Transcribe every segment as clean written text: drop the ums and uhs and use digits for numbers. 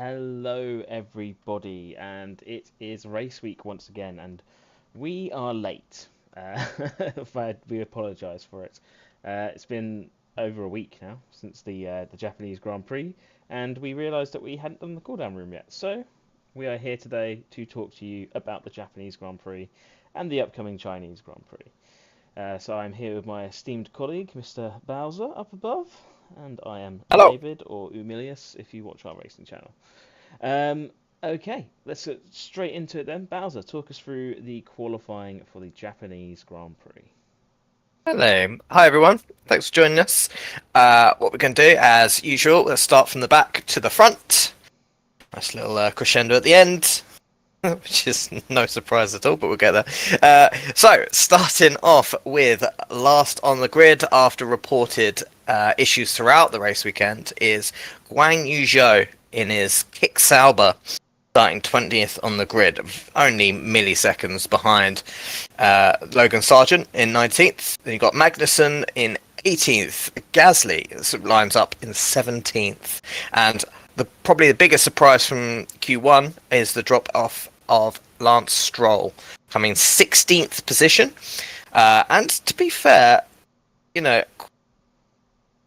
Hello, everybody, and it is race week once again, and we are late. We apologise for it. It's been over a week now since the Japanese Grand Prix, and we realised that we hadn't done the cooldown room yet. So we are here today to talk to you about the Japanese Grand Prix and the upcoming Chinese Grand Prix. So I'm here with my esteemed colleague, Mr. Bowser, up above, and I am Hello. David, or Umilius, if you watch our racing channel. Um, okay, let's get straight into it then. Bowser, talk us through the qualifying for the Japanese Grand Prix. Hello. Hi, everyone. Thanks for joining us. What we're going to do, as usual, let's start from the back to the front. Nice little crescendo at the end, which is no surprise at all, but we'll get there. So, starting off with last on the grid after reported issues throughout the race weekend is Guang Yu Zhou in his Kick Sauber, starting 20th on the grid, only milliseconds behind Logan Sargent in 19th. Then you got Magnussen in 18th. Gasly lines up in 17th. And probably the biggest surprise from Q1 is the drop off of Lance Stroll, coming 16th position. And to be fair, you know,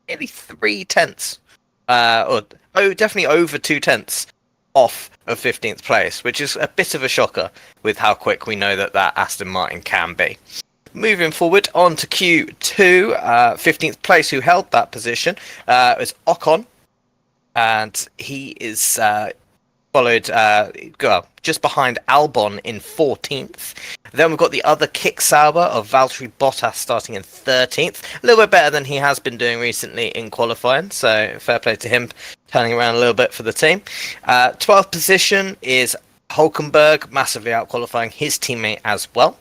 nearly 3/10, definitely over 2/10 off of 15th place, which is a bit of a shocker with how quick we know that Aston Martin can be. Moving forward on to Q2, 15th place, who held that position, was Ocon, and he is followed just behind Albon in 14th. Then we've got the other Kick Sauber of Valtteri Bottas starting in 13th. A little bit better than he has been doing recently in qualifying, so fair play to him, turning around a little bit for the team. 12th position is Hulkenberg, massively out qualifying his teammate as well.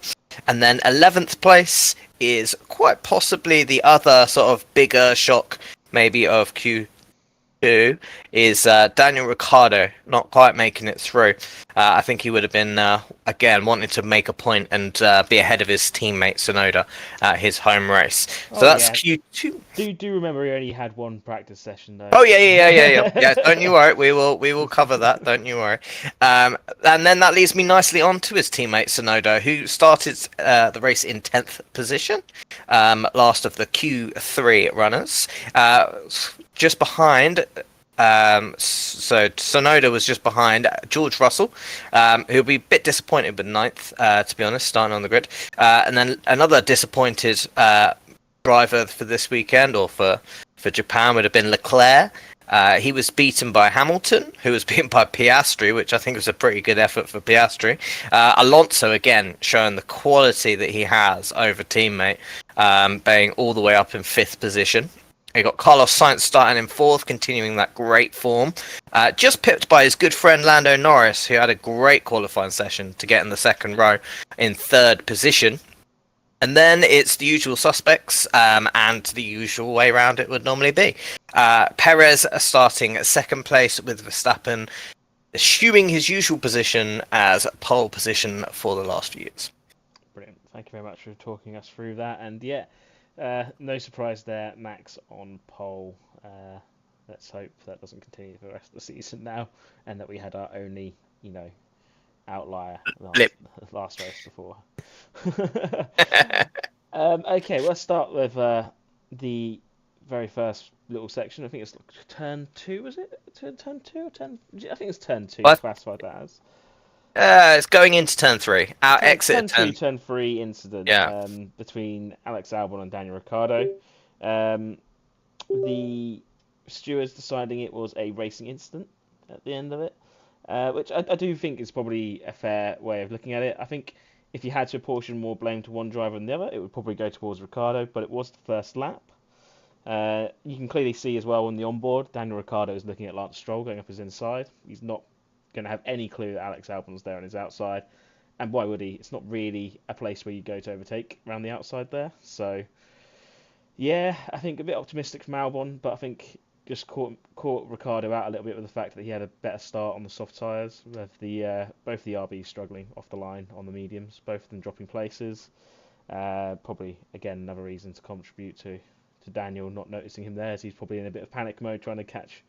And then 11th place is quite possibly the other sort of bigger shock maybe of Q2 is Daniel Ricciardo not quite making it through. I think he would have been, again, wanting to make a point and be ahead of his teammate Tsunoda at his home race. So Oh that's yeah, Q2. do remember he only had one practice session though. Oh yeah. Don't you worry. We will cover that. Don't you worry. And then that leads me nicely on to his teammate Tsunoda, who started the race in 10th position, last of the Q3 runners, just behind. So Tsunoda was just behind George Russell, who'll be a bit disappointed with ninth, to be honest, starting on the grid. And then another disappointed driver for this weekend, or for Japan, would have been Leclerc. He was beaten by Hamilton, who was beaten by Piastri, which I think was a pretty good effort for Piastri. Alonso, again, showing the quality that he has over teammate, being all the way up in 5th position. You got Carlos Sainz starting in 4th, continuing that great form. Just pipped by his good friend Lando Norris, who had a great qualifying session to get in the second row in 3rd position. And then it's the usual suspects, and the usual way around it would normally be. Perez starting at 2nd place with Verstappen, assuming his usual position as pole position for the last few years. Brilliant. Thank you very much for talking us through that. And yeah, no surprise there. Max on pole. Let's hope that doesn't continue for the rest of the season now, and that we had our only, outlier last Blip. last race before. Okay, let's start with the very first little section. I think it's turn two, was it? Turn two or turn? I think it's turn two. But Classified that as it's going into turn 3. Our exit at turn two, 10. turn three incident Yeah. between Alex Albon and Daniel Ricciardo. Um, the stewards deciding it was a racing incident at the end of it, which I do think is probably a fair way of looking at it. I think if you had to apportion more blame to one driver than the other, it would probably go towards Ricciardo, but it was the first lap. You can clearly see as well on the onboard, Daniel Ricciardo is looking at Lance Stroll going up his inside. He's not going to have any clue that Alex Albon's there on his outside. And why would he? It's not really a place where you go to overtake around the outside there. So, yeah, I think a bit optimistic from Albon, but I think just caught Ricardo out a little bit with the fact that he had a better start on the soft tyres, with the both the RBs struggling off the line on the mediums, both of them dropping places. Probably again another reason to contribute to Daniel not noticing him there, as he's probably in a bit of panic mode trying to catch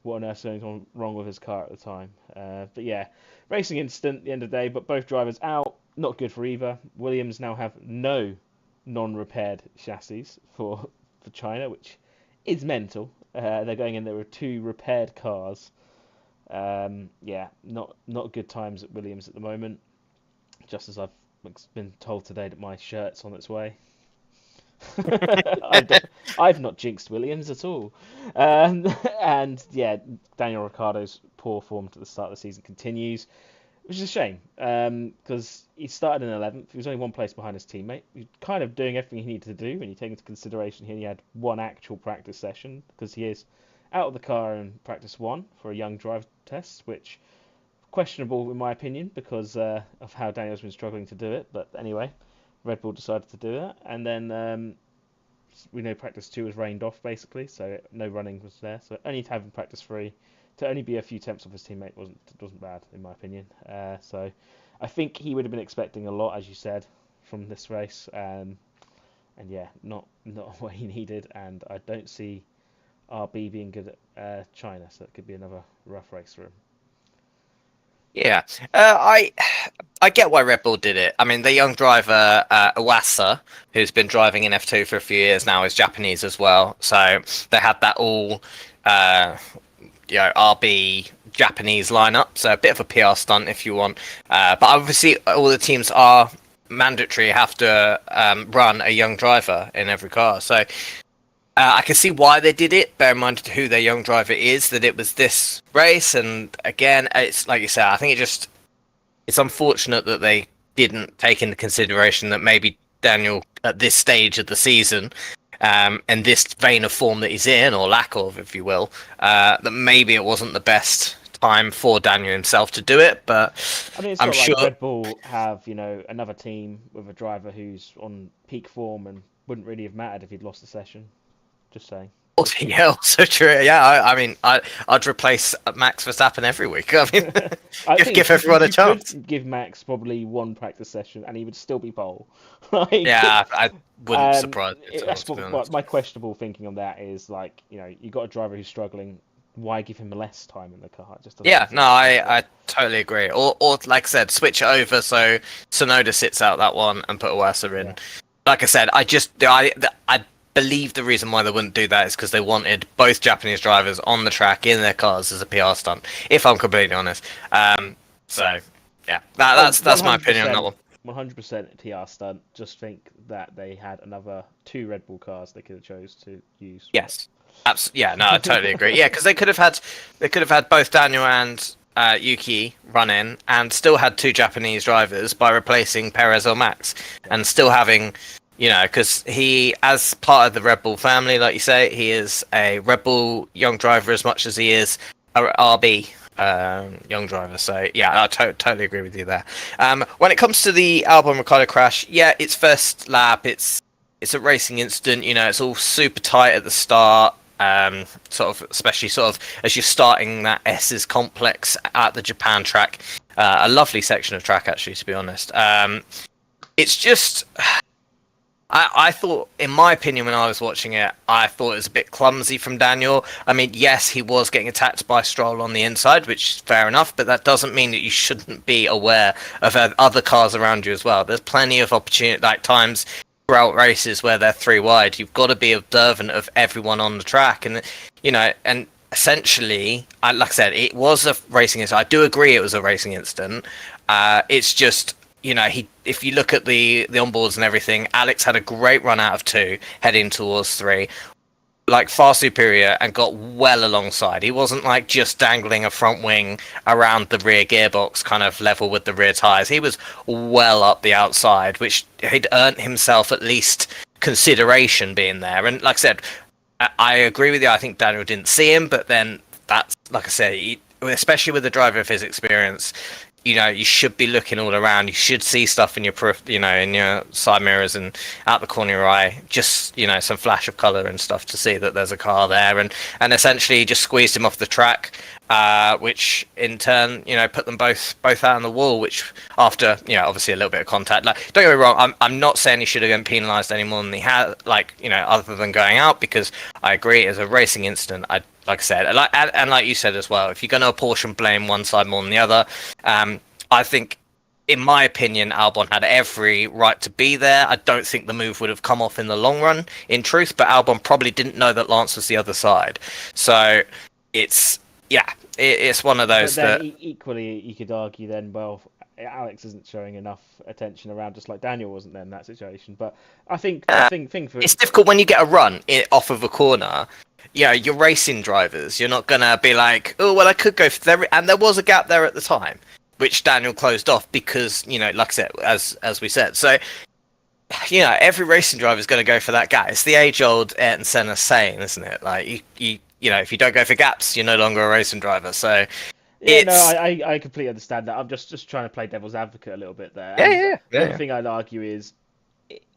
what on earth's going wrong with his car at the time. But yeah, racing incident at the end of the day, but both drivers out. Not good for either. Williams now have no non-repaired chassis for China, which is mental. They're going in there with 2 repaired cars. Yeah, not good times at Williams at the moment. Just as I've been told today that my shirt's on its way. I've not jinxed Williams at all. And yeah, Daniel Ricciardo's poor form to the start of the season continues, which is a shame because he started in 11th. He was only 1 place behind his teammate. He was kind of doing everything he needed to do when you take into consideration he only had 1 actual practice session because he is out of the car in practice 1 for a young drive test, which questionable in my opinion because of how Daniel's been struggling to do it. But anyway, Red Bull decided to do that, and then we know practice 2 was rained off basically, so no running was there. So only having practice 3 to only be a few tenths off his teammate wasn't bad in my opinion. So I think he would have been expecting a lot, as you said, from this race, and yeah, not what he needed. And I don't see RB being good at China, so it could be another rough race for him. Yeah, I get why Red Bull did it. I mean, the young driver Iwasa, who's been driving in F2 for a few years now, is Japanese as well. So they had that all, RB Japanese lineup. So a bit of a PR stunt if you want. But obviously, all the teams are mandatory have to run a young driver in every car. So I can see why they did it. Bear in mind who their young driver is, that it was this race. And again, it's like you said, I think it's unfortunate that they didn't take into consideration that maybe Daniel, at this stage of the season, and this vein of form that he's in, or lack of, if you will, that maybe it wasn't the best time for Daniel himself to do it. But I mean, it's I'm not sure like Red Bull have, another team with a driver who's on peak form and wouldn't really have mattered if he'd lost the session. Just saying. Yeah, also true. Yeah, I mean, I'd replace Max Verstappen every week. I mean, give everyone a chance. Give Max probably 1 practice session, and he would still be pole. Yeah, I wouldn't surprise me. That's what my questionable thinking on that is. Like, you got a driver who's struggling. Why give him less time in the car? I totally agree. Or like I said, switch it over so Tsunoda sits out that one and put Iwasa in. Yeah. Like I said, I believe the reason why they wouldn't do that is because they wanted both Japanese drivers on the track in their cars as a PR stunt, if I'm completely honest. So yeah, that's my opinion on that one. 100% PR stunt. Just think that they had another 2 Red Bull cars they could have chose to use. Yes, yeah, no, I totally agree. Yeah, because they could have had both Daniel and Yuki run in and still had 2 Japanese drivers by replacing Perez or Max, and still having. Because he, as part of the Red Bull family, like you say, he is a Red Bull young driver as much as he is a RB young driver. So, yeah, I totally agree with you there. When it comes to the Albon Ricciardo crash, yeah, it's first lap. It's a racing incident. It's all super tight at the start. Especially as you're starting that S's complex at the Japan track. A lovely section of track, actually, to be honest. It's just... I thought, in my opinion, when I was watching it, I thought it was a bit clumsy from Daniel. I mean, yes, he was getting attacked by Stroll on the inside, which is fair enough, but that doesn't mean that you shouldn't be aware of other cars around you as well. There's plenty of opportunity, like times throughout races where they're 3 wide. You've got to be observant of everyone on the track, and and essentially, like I said, it was a racing incident. I do agree it was a racing incident. It's just. If you look at the onboards and everything, Alex had a great run out of 2, heading towards 3, like far superior, and got well alongside. He wasn't like just dangling a front wing around the rear gearbox, kind of level with the rear tyres. He was well up the outside, which he'd earned himself at least consideration being there. And like I said, I agree with you. I think Daniel didn't see him, but then that's, like I said, especially with a driver of his experience, you should be looking all around. You should see stuff in your in your side mirrors and out the corner of your eye. Just some flash of colour and stuff to see that there's a car there, and essentially just squeezed him off the track, which in turn put them both out on the wall. Which after obviously a little bit of contact. Like, don't get me wrong, I'm not saying he should have been penalised any more than he had. Other than going out, because I agree as a racing incident, like I said, and like you said as well, if you're going to apportion blame one side more than the other, I think, in my opinion, Albon had every right to be there. I don't think the move would have come off in the long run, in truth, but Albon probably didn't know that Lance was the other side. So it's it's one of those But then that equally, you could argue then, well, Alex isn't showing enough attention around, just like Daniel wasn't there in that situation. But I think the thing for it's difficult when you get a run off of a corner. You're racing drivers. You're not gonna be like, oh well, I could go for there, and there was a gap there at the time, which Daniel closed off because like I said, as we said. So every racing driver is going to go for that gap. It's the age-old Ayrton Senna saying, isn't it? Like you if you don't go for gaps, you're no longer a racing driver. So yeah, no, I completely understand that. I'm just trying to play devil's advocate a little bit there. Yeah. The other thing I'd argue is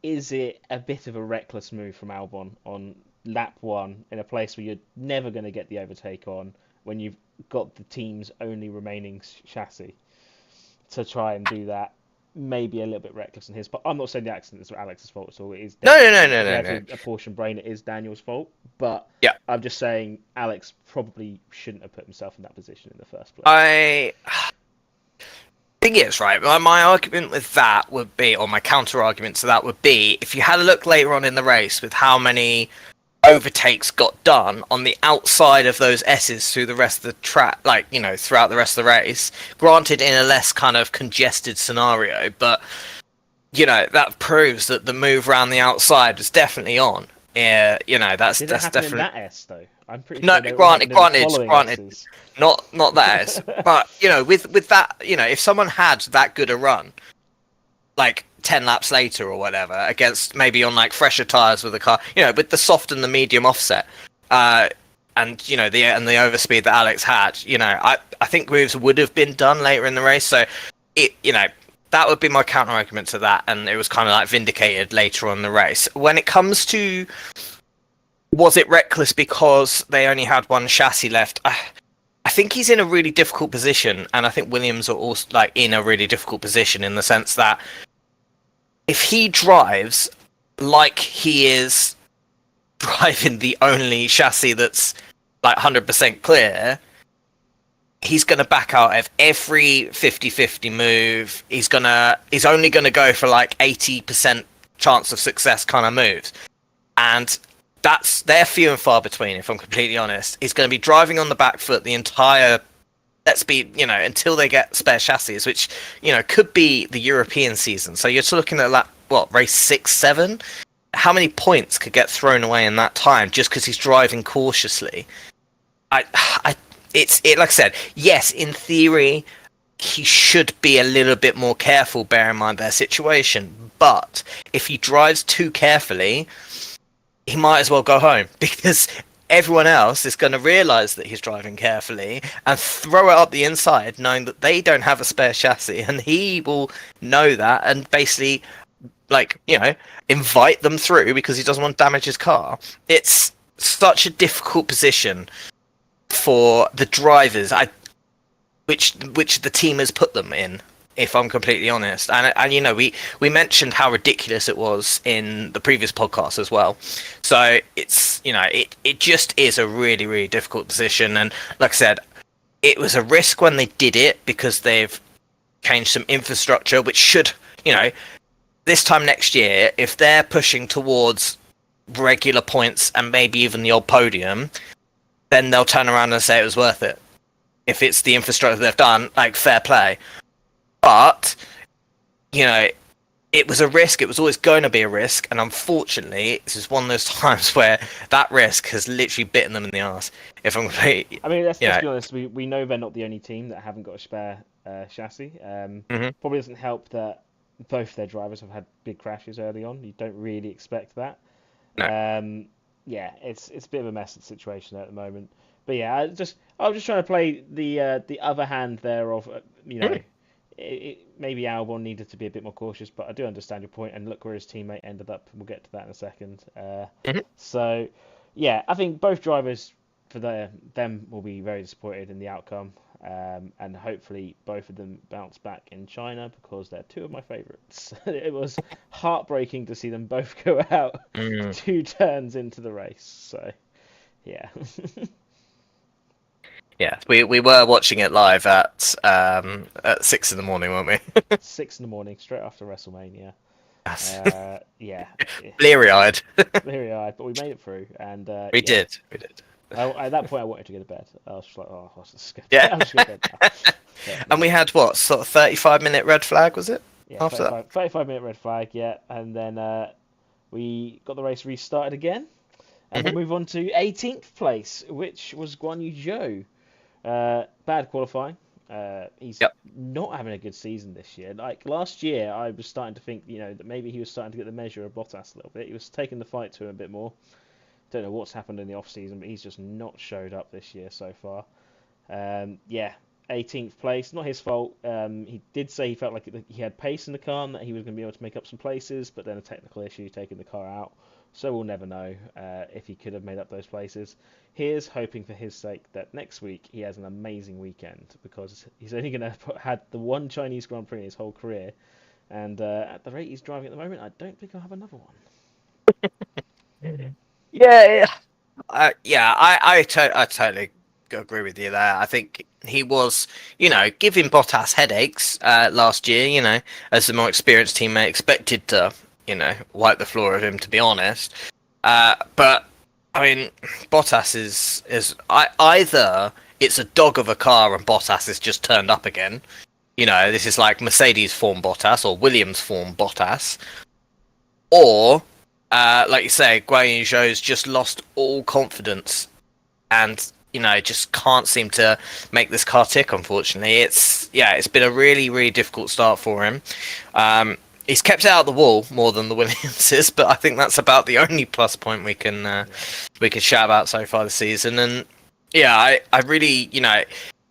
it a bit of a reckless move from Albon on lap one in a place where you're never going to get the overtake on when you've got the team's only remaining chassis to try and do that? Maybe a little bit reckless in his part. I'm not saying the accident is Alex's fault at all. It is No. a portion brain. It is Daniel's fault. But yeah, I'm just saying Alex probably shouldn't have put himself in that position in the first place. Thing is, right, my argument with that would be, or my counter argument to that would be, if you had a look later on in the race with how many overtakes got done on the outside of those S's through the rest of the track, throughout the rest of the race, granted in a less kind of congested scenario, but that proves that the move around the outside was definitely on. Yeah, that's definitely in that S though. I'm pretty no, sure granted, S's. not that S, but with that, if someone had that good a run, like 10 laps later or whatever, against maybe on like fresher tires with the car, with the soft and the medium offset, and the overspeed that Alex had, I think moves would have been done later in the race. So that would be my counter argument to that, and it was kind of like vindicated later on in the race. When it comes to was it reckless because they only had one chassis left, I think he's in a really difficult position, and I think Williams are also like in a really difficult position in the sense that if he drives like he is driving the only chassis that's like 100% clear, he's going to back out of every 50-50 move. He's only going to go for like 80% chance of success kind of moves. And they're few and far between, if I'm completely honest. He's going to be driving on the back foot the entire, until they get spare chassis, which, could be the European season. So you're looking at race 6, 7? How many points could get thrown away in that time just because he's driving cautiously? It's like I said, yes, in theory, he should be a little bit more careful, bear in mind their situation. But if he drives too carefully, he might as well go home, because everyone else is going to realise that he's driving carefully and throw it up the inside, knowing that they don't have a spare chassis, and he will know that and basically, invite them through because he doesn't want to damage his car. It's such a difficult position for the drivers, which the team has put them in, if I'm completely honest. And we mentioned how ridiculous it was in the previous podcast as well. So it's it just is a really, really difficult position. And like I said, it was a risk when they did it because they've changed some infrastructure, which should, this time next year, if they're pushing towards regular points and maybe even the odd podium, then they'll turn around and say it was worth it. If it's the infrastructure they've done, fair play. But, it was a risk. It was always going to be a risk. And unfortunately, this is one of those times where that risk has literally bitten them in the arse. If I'm completely... I mean, let's be honest. We know they're not the only team that haven't got a spare chassis. Probably doesn't help that both their drivers have had big crashes early on. You don't really expect that. No. It's a bit of a messy situation at the moment. But yeah, I was just trying to play the other hand there of maybe Albon needed to be a bit more cautious, but I do understand your point, and look where his teammate ended up. We'll get to that in a second. So yeah, I think both drivers for them will be very disappointed in the outcome, and hopefully both of them bounce back in China, because they're two of my favourites. It was heartbreaking to see them both go out 2 turns into the race. So yeah. Yeah, we were watching it live at 6 in the morning, weren't we? 6 in the morning, straight after WrestleMania. Yes. Yeah, Bleary-eyed. very hard, but we made it through, and We yeah. did. We did. At that point, I wanted to go to bed. I was just like, oh, I was just going Yeah. to bed now. But, And we had what, sort of 35-minute red flag, was it? yeah, After that? 35-minute red flag, yeah, and then we got the race restarted again, and we'll Mhm. move on to 18th place, which was Guan Yu Zhou. Bad qualifying. He's Yep. not having a good season this year. Like last year, I was starting to think, that maybe he was starting to get the measure of Bottas a little bit. He was taking the fight to him a bit more. Don't know what's happened in the off season, but he's just not showed up this year so far. Yeah, 18th place, not his fault. He did say he felt like he had pace in the car and that he was going to be able to make up some places, but then a technical issue taking the car out. So we'll never know if he could have made up those places. Here's hoping for his sake that next week he has an amazing weekend, because he's only going to had the one Chinese Grand Prix in his whole career, and at the rate he's driving at the moment, I don't think I'll have another one. Yeah, I totally agree with you there. I think he was, giving Bottas headaches last year, as the more experienced teammate expected to, wipe the floor of him, to be honest. But, I mean, Bottas is either it's a dog of a car and Bottas has just turned up again. This is like Mercedes form Bottas or Williams form Bottas. Or, like you say, Guan Yu Zhou's just lost all confidence and, just can't seem to make this car tick, unfortunately. It's been a really, really difficult start for him. He's kept it out of the wall more than the Williamses, but I think that's about the only plus point we can shout about so far this season. And yeah, I really,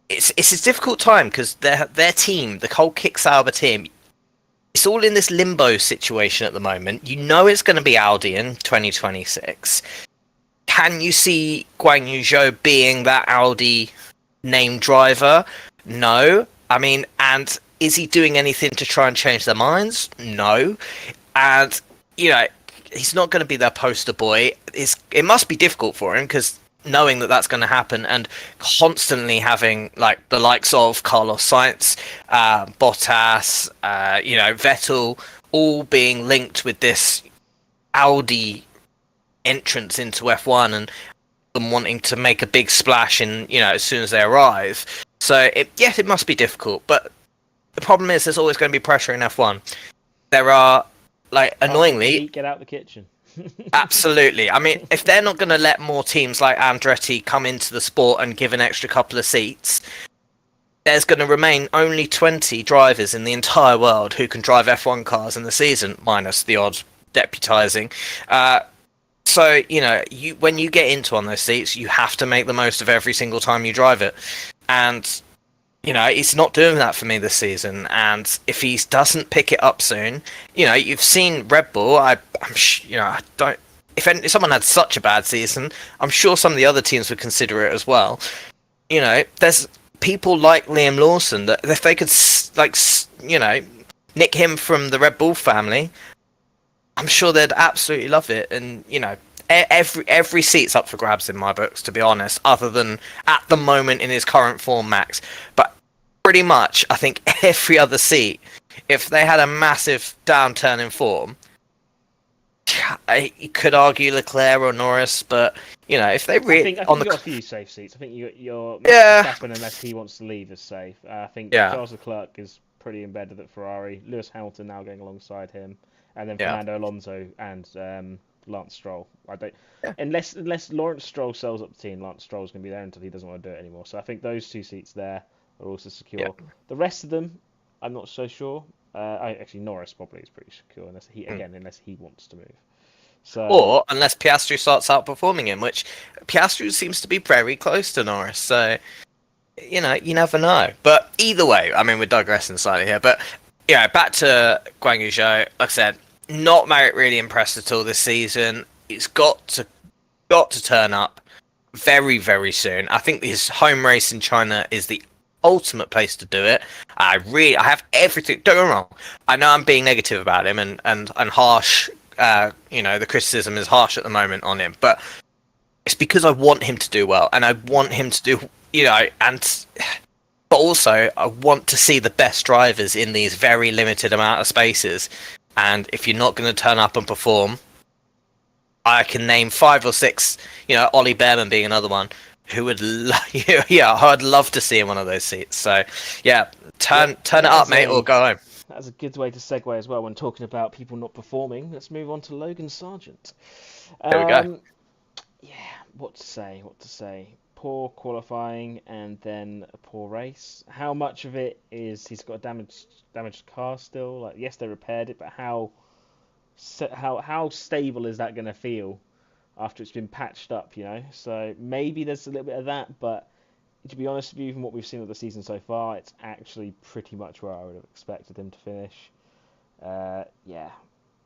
it's a difficult time because their team, the whole Kick Sauber team, it's all in this limbo situation at the moment. It's going to be Audi in 2026. Can you see Guan Yu Zhou being that Audi named driver? No. I mean, and is he doing anything to try and change their minds? No. And, he's not going to be their poster boy. It must be difficult for him because knowing that that's going to happen and constantly having like the likes of Carlos Sainz, Bottas, Vettel, all being linked with this Audi entrance into F1 and them wanting to make a big splash in, as soon as they arrive. So it must be difficult, but the problem is there's always going to be pressure in F1. There are, annoyingly, get out the kitchen. Absolutely. I mean, if they're not going to let more teams like Andretti come into the sport and give an extra couple of seats, there's going to remain only 20 drivers in the entire world who can drive F1 cars in the season, minus the odd deputizing. So, when you get into one of those seats, you have to make the most of every single time you drive it. And, he's not doing that for me this season. And if he doesn't pick it up soon, you've seen Red Bull. I don't. If someone had such a bad season, I'm sure some of the other teams would consider it as well. There's people like Liam Lawson that if they could, nick him from the Red Bull family, I'm sure they'd absolutely love it. And, every seat's up for grabs in my books, to be honest, other than at the moment in his current form, Max. But pretty much, I think every other seat, if they had a massive downturn in form, you could argue Leclerc or Norris, but, if they really... I think you've got a few safe seats. I think you're Verstappen, unless he wants to leave, is safe. I think Charles Leclerc is pretty embedded at Ferrari. Lewis Hamilton now going alongside him. And then Fernando Alonso and Lance Stroll. Unless Lawrence Stroll sells up the team, Lance Stroll's going to be there until he doesn't want to do it anymore. So I think those two seats there are also secure. Yeah. The rest of them, I'm not so sure. Actually, Norris probably is pretty secure unless he wants to move. So, or unless Piastri starts outperforming him, which Piastri seems to be very close to Norris. So, you never know. But either way, I mean, we're digressing slightly here. But back to Guan Yu Zhou. Like I said, not really impressed at all this season. It's got to turn up very, very soon. I think his home race in China is the ultimate place to do it. I have everything. Don't get me wrong. I know I'm being negative about him and harsh. The criticism is harsh at the moment on him, but it's because I want him to do well, and I want him to do you know, but also I want to see the best drivers in these very limited amount of spaces. And if you're not going to turn up and perform, I can name 5 or 6. You know, Ollie Behrman being another one who would, yeah, I'd love to see in one of those seats. So, yeah, turn it up, mate, or go home. That's a good way to segue as well when talking about people not performing. Let's move on to Logan Sargent. There we go. Yeah, what to say? Poor qualifying and then a poor race. How much of it is he's got a damaged car still? Like, yes, they repaired it, but how stable is that going to feel after it's been patched up? You know, so maybe there's a little bit of that, but to be honest with you, from what we've seen of the season so far, it's actually pretty much where I would have expected him to finish. Yeah,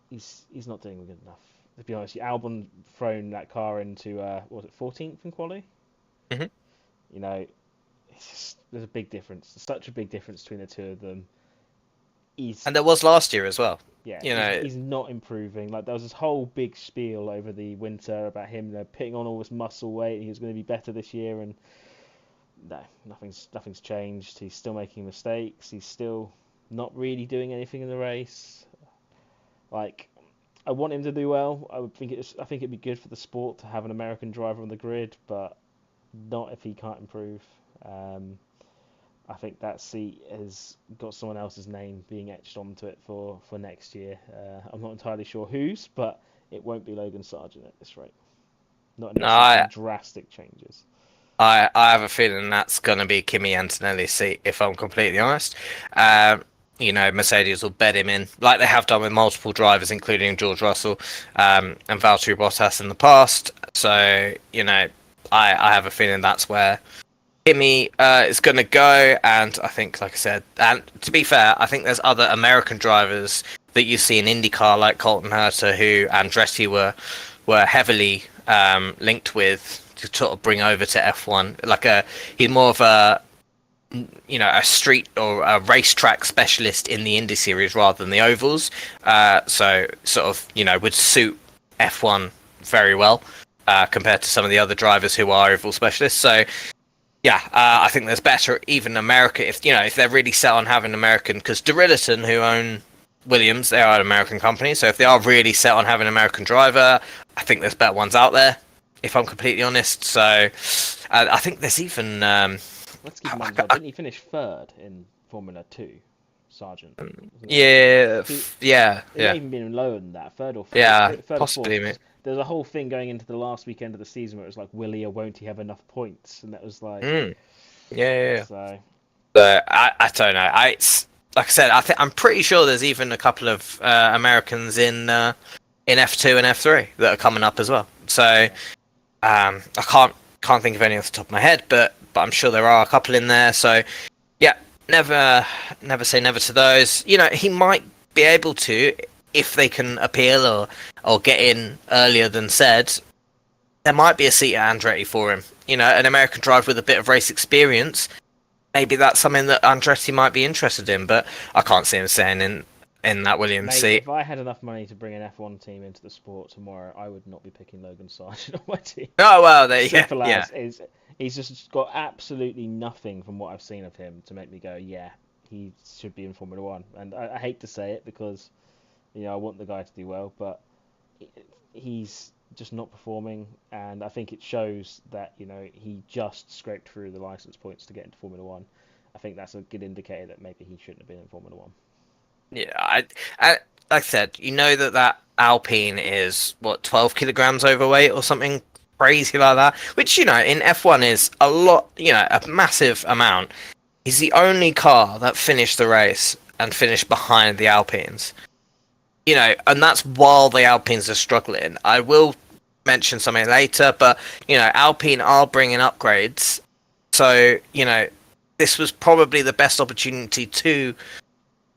he's not doing good enough. To be honest, Albon thrown that car into what was it 14th in quali? Mm-hmm. You know, there's a big difference. There's such a big difference between the two of them. And there was last year as well. Yeah, you know, he's not improving. Like, there was this whole big spiel over the winter about him, you know, putting on all this muscle weight. He was going to be better this year, and no, nothing's changed. He's still making mistakes. He's still not really doing anything in the race. Like, I want him to do well. I think it'd be good for the sport to have an American driver on the grid, but not if he can't improve. I think that seat has got someone else's name being etched onto it for next year. I'm not entirely sure whose, but it won't be Logan Sargent at this rate. Not unless drastic changes. I have a feeling that's going to be Kimi Antonelli's seat, if I'm completely honest. You know, Mercedes will bed him in, like they have done with multiple drivers, including George Russell and Valtteri Bottas in the past. So, you know, I have a feeling that's where Kimi is going to go. And I think, like I said, and to be fair, I think there's other American drivers that you see in IndyCar, like Colton Herta, who Andretti were heavily linked with to sort of bring over to F1. Like he's more of a, you know, a street or a racetrack specialist in the Indy series rather than the ovals. So sort of, you know, would suit F1 very well compared to some of the other drivers who are oval specialists. So yeah, I think there's better even America if they're really set on having American, because Dorilton, who own Williams, they are an American company. So if they are really set on having an American driver, I think there's better ones out there, if I'm completely honest. So I think there's even let's keep in mind, didn't he finish third in Formula 2, Sargent? Yeah. It may have even been lower than that, third or fourth. Yeah, possibly, mate. There's a whole thing going into the last weekend of the season where it was like, will he or won't he have enough points? And that was like, yeah. So I don't know. It's like I said, I'm pretty sure there's even a couple of Americans in F2 and F3 that are coming up as well. So I can't think of any off the top of my head, but I'm sure there are a couple in there. So yeah, never say never to those. You know, he might be able to, if they can appeal or get in earlier than said. There might be a seat at Andretti for him. You know, an American driver with a bit of race experience. Maybe that's something that Andretti might be interested in, but I can't see him staying in that Williams seat. If I had enough money to bring an F1 team into the sport tomorrow, I would not be picking Logan Sargent on my team. Oh well, He's just got absolutely nothing from what I've seen of him to make me go, yeah, he should be in Formula One. And I hate to say it because, you know, I want the guy to do well, but he's just not performing, and I think it shows that, you know, he just scraped through the license points to get into Formula One. I think that's a good indicator that maybe he shouldn't have been in Formula One. Yeah, I like I said, you know that Alpine is 12 kilograms overweight or something crazy like that, which, you know, in F1 is a lot, you know, a massive amount. He's the only car that finished the race and finished behind the Alpines. You know, and that's while the Alpines are struggling. I will mention something later, but, you know, Alpine are bringing upgrades. So, you know, this was probably the best opportunity to,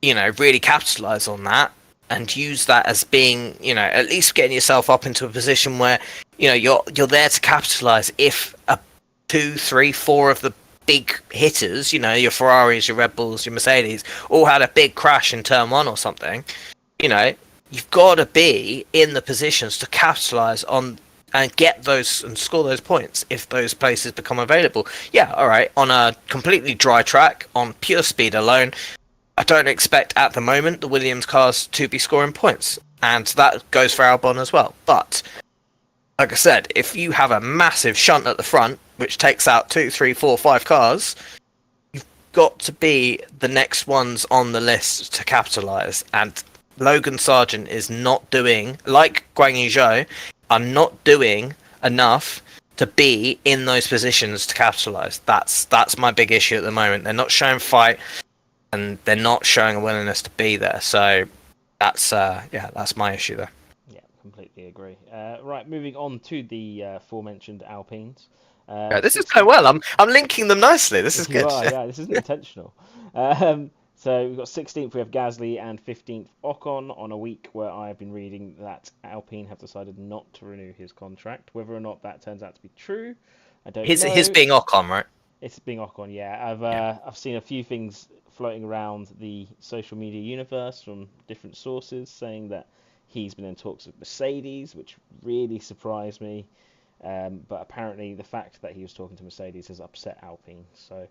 you know, really capitalize on that and use that as being, you know, at least getting yourself up into a position where, you know, you're there to capitalize if 2, 3, 4 of the big hitters, you know, your Ferraris, your Red Bulls, your Mercedes, all had a big crash in turn 1 or something. You know, you've got to be in the positions to capitalize on and get those and score those points if those places become available. Yeah, all right. On a completely dry track, on pure speed alone, I don't expect at the moment the Williams cars to be scoring points, and that goes for Albon as well. But like I said, if you have a massive shunt at the front, which takes out 2, 3, 4, 5 cars, you've got to be the next ones on the list to capitalise. And Logan Sargent is not doing, like Guan Yu Zhou, are not doing enough to be in those positions to capitalise. That's my big issue at the moment. They're not showing fight, and they're not showing a willingness to be there. So that's my issue there. Yeah, completely agree. Right, moving on to the aforementioned Alpines. This is going well. I'm linking them nicely. This is good. Yeah, this isn't intentional. So we've got 16th, we have Gasly, and 15th, Ocon, on a week where I've been reading that Alpine have decided not to renew his contract. Whether or not that turns out to be true, I don't know. His being Ocon, right? It's being Ocon, yeah. I've seen a few things floating around the social media universe from different sources saying that he's been in talks with Mercedes, which really surprised me. But apparently the fact that he was talking to Mercedes has upset Alpine. So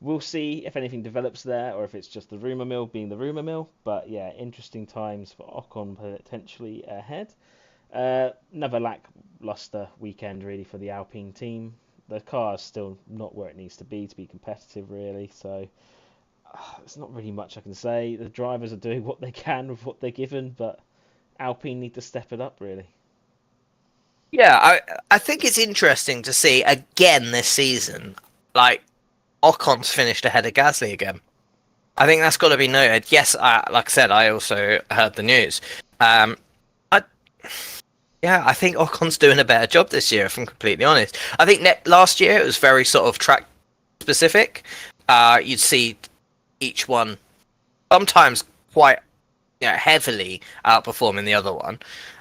we'll see if anything develops there or if it's just the rumour mill being the rumour mill. But yeah, interesting times for Ocon potentially ahead. Another lackluster weekend really for the Alpine team. The car's still not where it needs to be competitive really. So there's not really much I can say. The drivers are doing what they can with what they're given, but Alpine need to step it up really. Yeah, I think it's interesting to see again this season, like Ocon's finished ahead of Gasly again. I think that's got to be noted. Yes, like I said, I also heard the news. I think Ocon's doing a better job this year, if I'm completely honest. I think last year it was very sort of track specific. You'd see each one sometimes quite heavily outperforming the other one.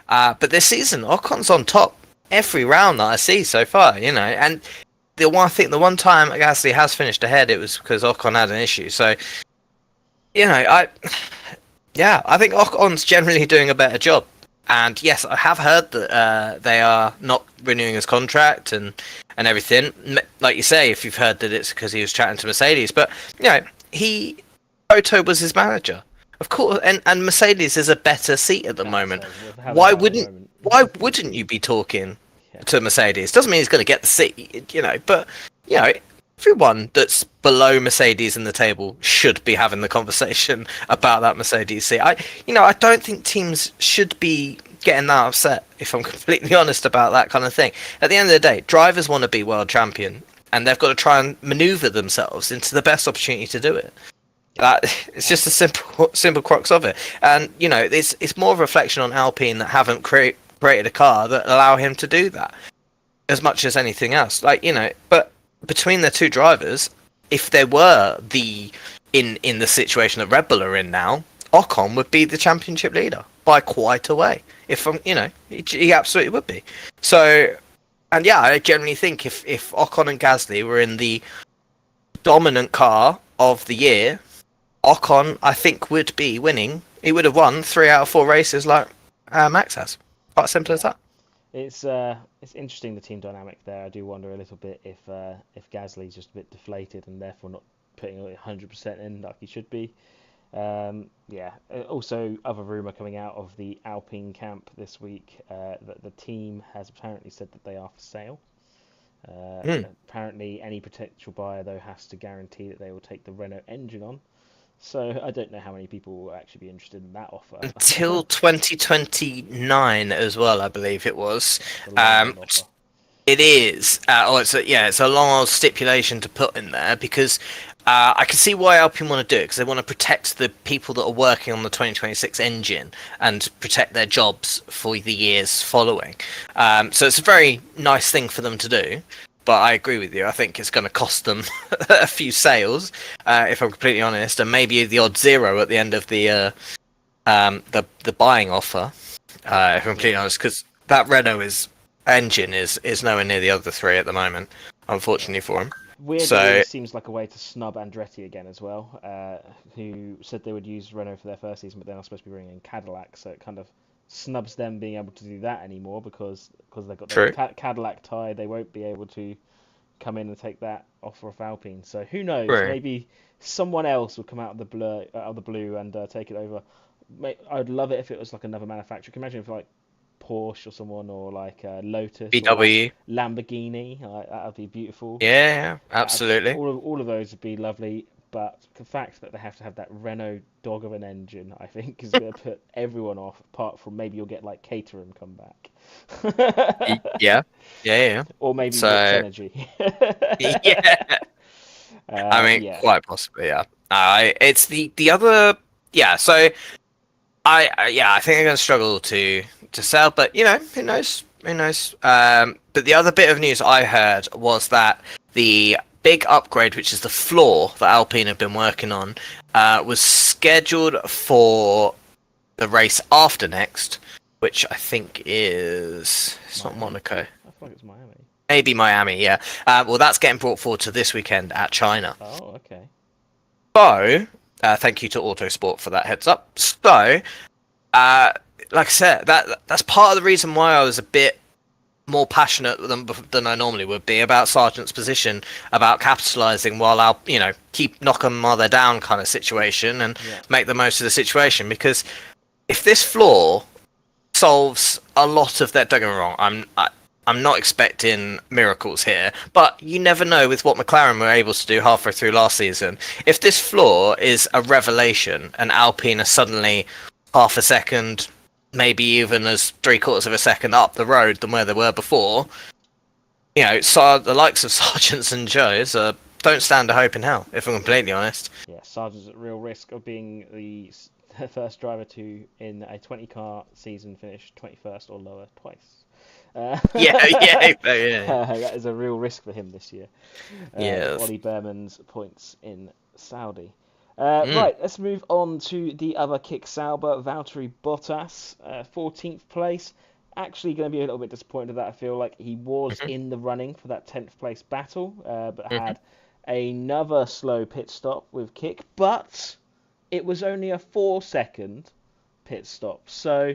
But this season, Ocon's on top every round that I see so far, and the one time Gasly has finished ahead, it was because Ocon had an issue. So, I think Ocon's generally doing a better job. And yes, I have heard that they are not renewing his contract and everything. Like you say, if you've heard that it's because he was chatting to Mercedes, but Toto was his manager. Of course, and Mercedes is a better seat at the moment. Why wouldn't you be talking to Mercedes? Doesn't mean he's going to get the seat, but everyone that's below Mercedes in the table should be having the conversation about that Mercedes seat. I don't think teams should be getting that upset, if I'm completely honest about that kind of thing. At the end of the day, drivers want to be world champion, and they've got to try and maneuver themselves into the best opportunity to do it. It's just a simple crux of it, and it's more of a reflection on Alpine that haven't created a car that allow him to do that as much as anything else. But between the two drivers, if they were in the situation that Red Bull are in now, Ocon would be the championship leader by quite a way. He absolutely would be. So, and I generally think if Ocon and Gasly were in the dominant car of the year, Ocon, I think, would be winning. He would have won 3 out of 4 races like Max has. Quite simple as that. It's interesting, the team dynamic there. I do wonder a little bit if Gasly's just a bit deflated and therefore not putting 100% in like he should be. Also, other rumour coming out of the Alpine camp this week that the team has apparently said that they are for sale. Apparently, any potential buyer, though, has to guarantee that they will take the Renault engine on. So I don't know how many people will actually be interested in that offer. Until 2029 as well, I believe it was. It is. It's a long old stipulation to put in there because I can see why Alpine want to do it, because they want to protect the people that are working on the 2026 engine and protect their jobs for the years following. So it's a very nice thing for them to do. But I agree with you. I think it's going to cost them a few sales, if I'm completely honest, and maybe the odd zero at the end of the buying offer, if I'm completely honest, because that Renault engine is nowhere near the other three at the moment, unfortunately for him. Weirdly, So it seems like a way to snub Andretti again as well, who said they would use Renault for their first season, but they're not supposed to be bringing in Cadillac, so it kind of snubs them being able to do that anymore because they've got their true. Cadillac tie, they won't be able to come in and take that offer off Alpine. So who knows? True. Maybe someone else will come out of the blue and take it over. I'd love it if it was like another manufacturer. Can you imagine if like Porsche or someone or like Lotus or VW. Lamborghini? That would be beautiful. Yeah, absolutely. All of those would be lovely. But the fact that they have to have that Renault dog of an engine, I think, is going to put everyone off. Apart from maybe you'll get like Caterham come back. Yeah. Yeah. Or maybe So Rich Energy. yeah. I mean, Yeah. quite possibly, yeah. It's the other, yeah. So I think I'm gonna struggle to sell, but who knows? Who knows? But the other bit of news I heard was that the big upgrade, which is the floor that Alpine have been working on, was scheduled for the race after next, which I think is not Miami. Monaco. I feel like it's Miami. Maybe Miami, yeah. Well, that's getting brought forward to this weekend at China. Oh, okay. So, thank you to Autosport for that heads up. So, like I said, that's part of the reason why I was a bit more passionate than I normally would be about Sargent's position, about capitalising while I'll, keep knocking them while they're down kind of situation and make the most of the situation. Because if this flaw solves a lot of that, don't get me wrong, I'm not expecting miracles here, but you never know with what McLaren were able to do halfway through last season. If this flaw is a revelation and Alpine are suddenly half a second, maybe even as 3/4 of a second up the road than where they were before, so the likes of Sargent's and Joe's don't stand a hope in hell, if I'm completely honest. Yeah, Sargent's at real risk of being the first driver to, in a 20-car season, finish 21st or lower twice. Yeah. That is a real risk for him this year. Yes. Ollie Behrman's points in Saudi. Right, let's move on to the other Kick Sauber, Valtteri Bottas, 14th place. Actually going to be a little bit disappointed with that. I feel like he was in the running for that 10th place battle, but had another slow pit stop with Kick, but it was only a 4-second pit stop, so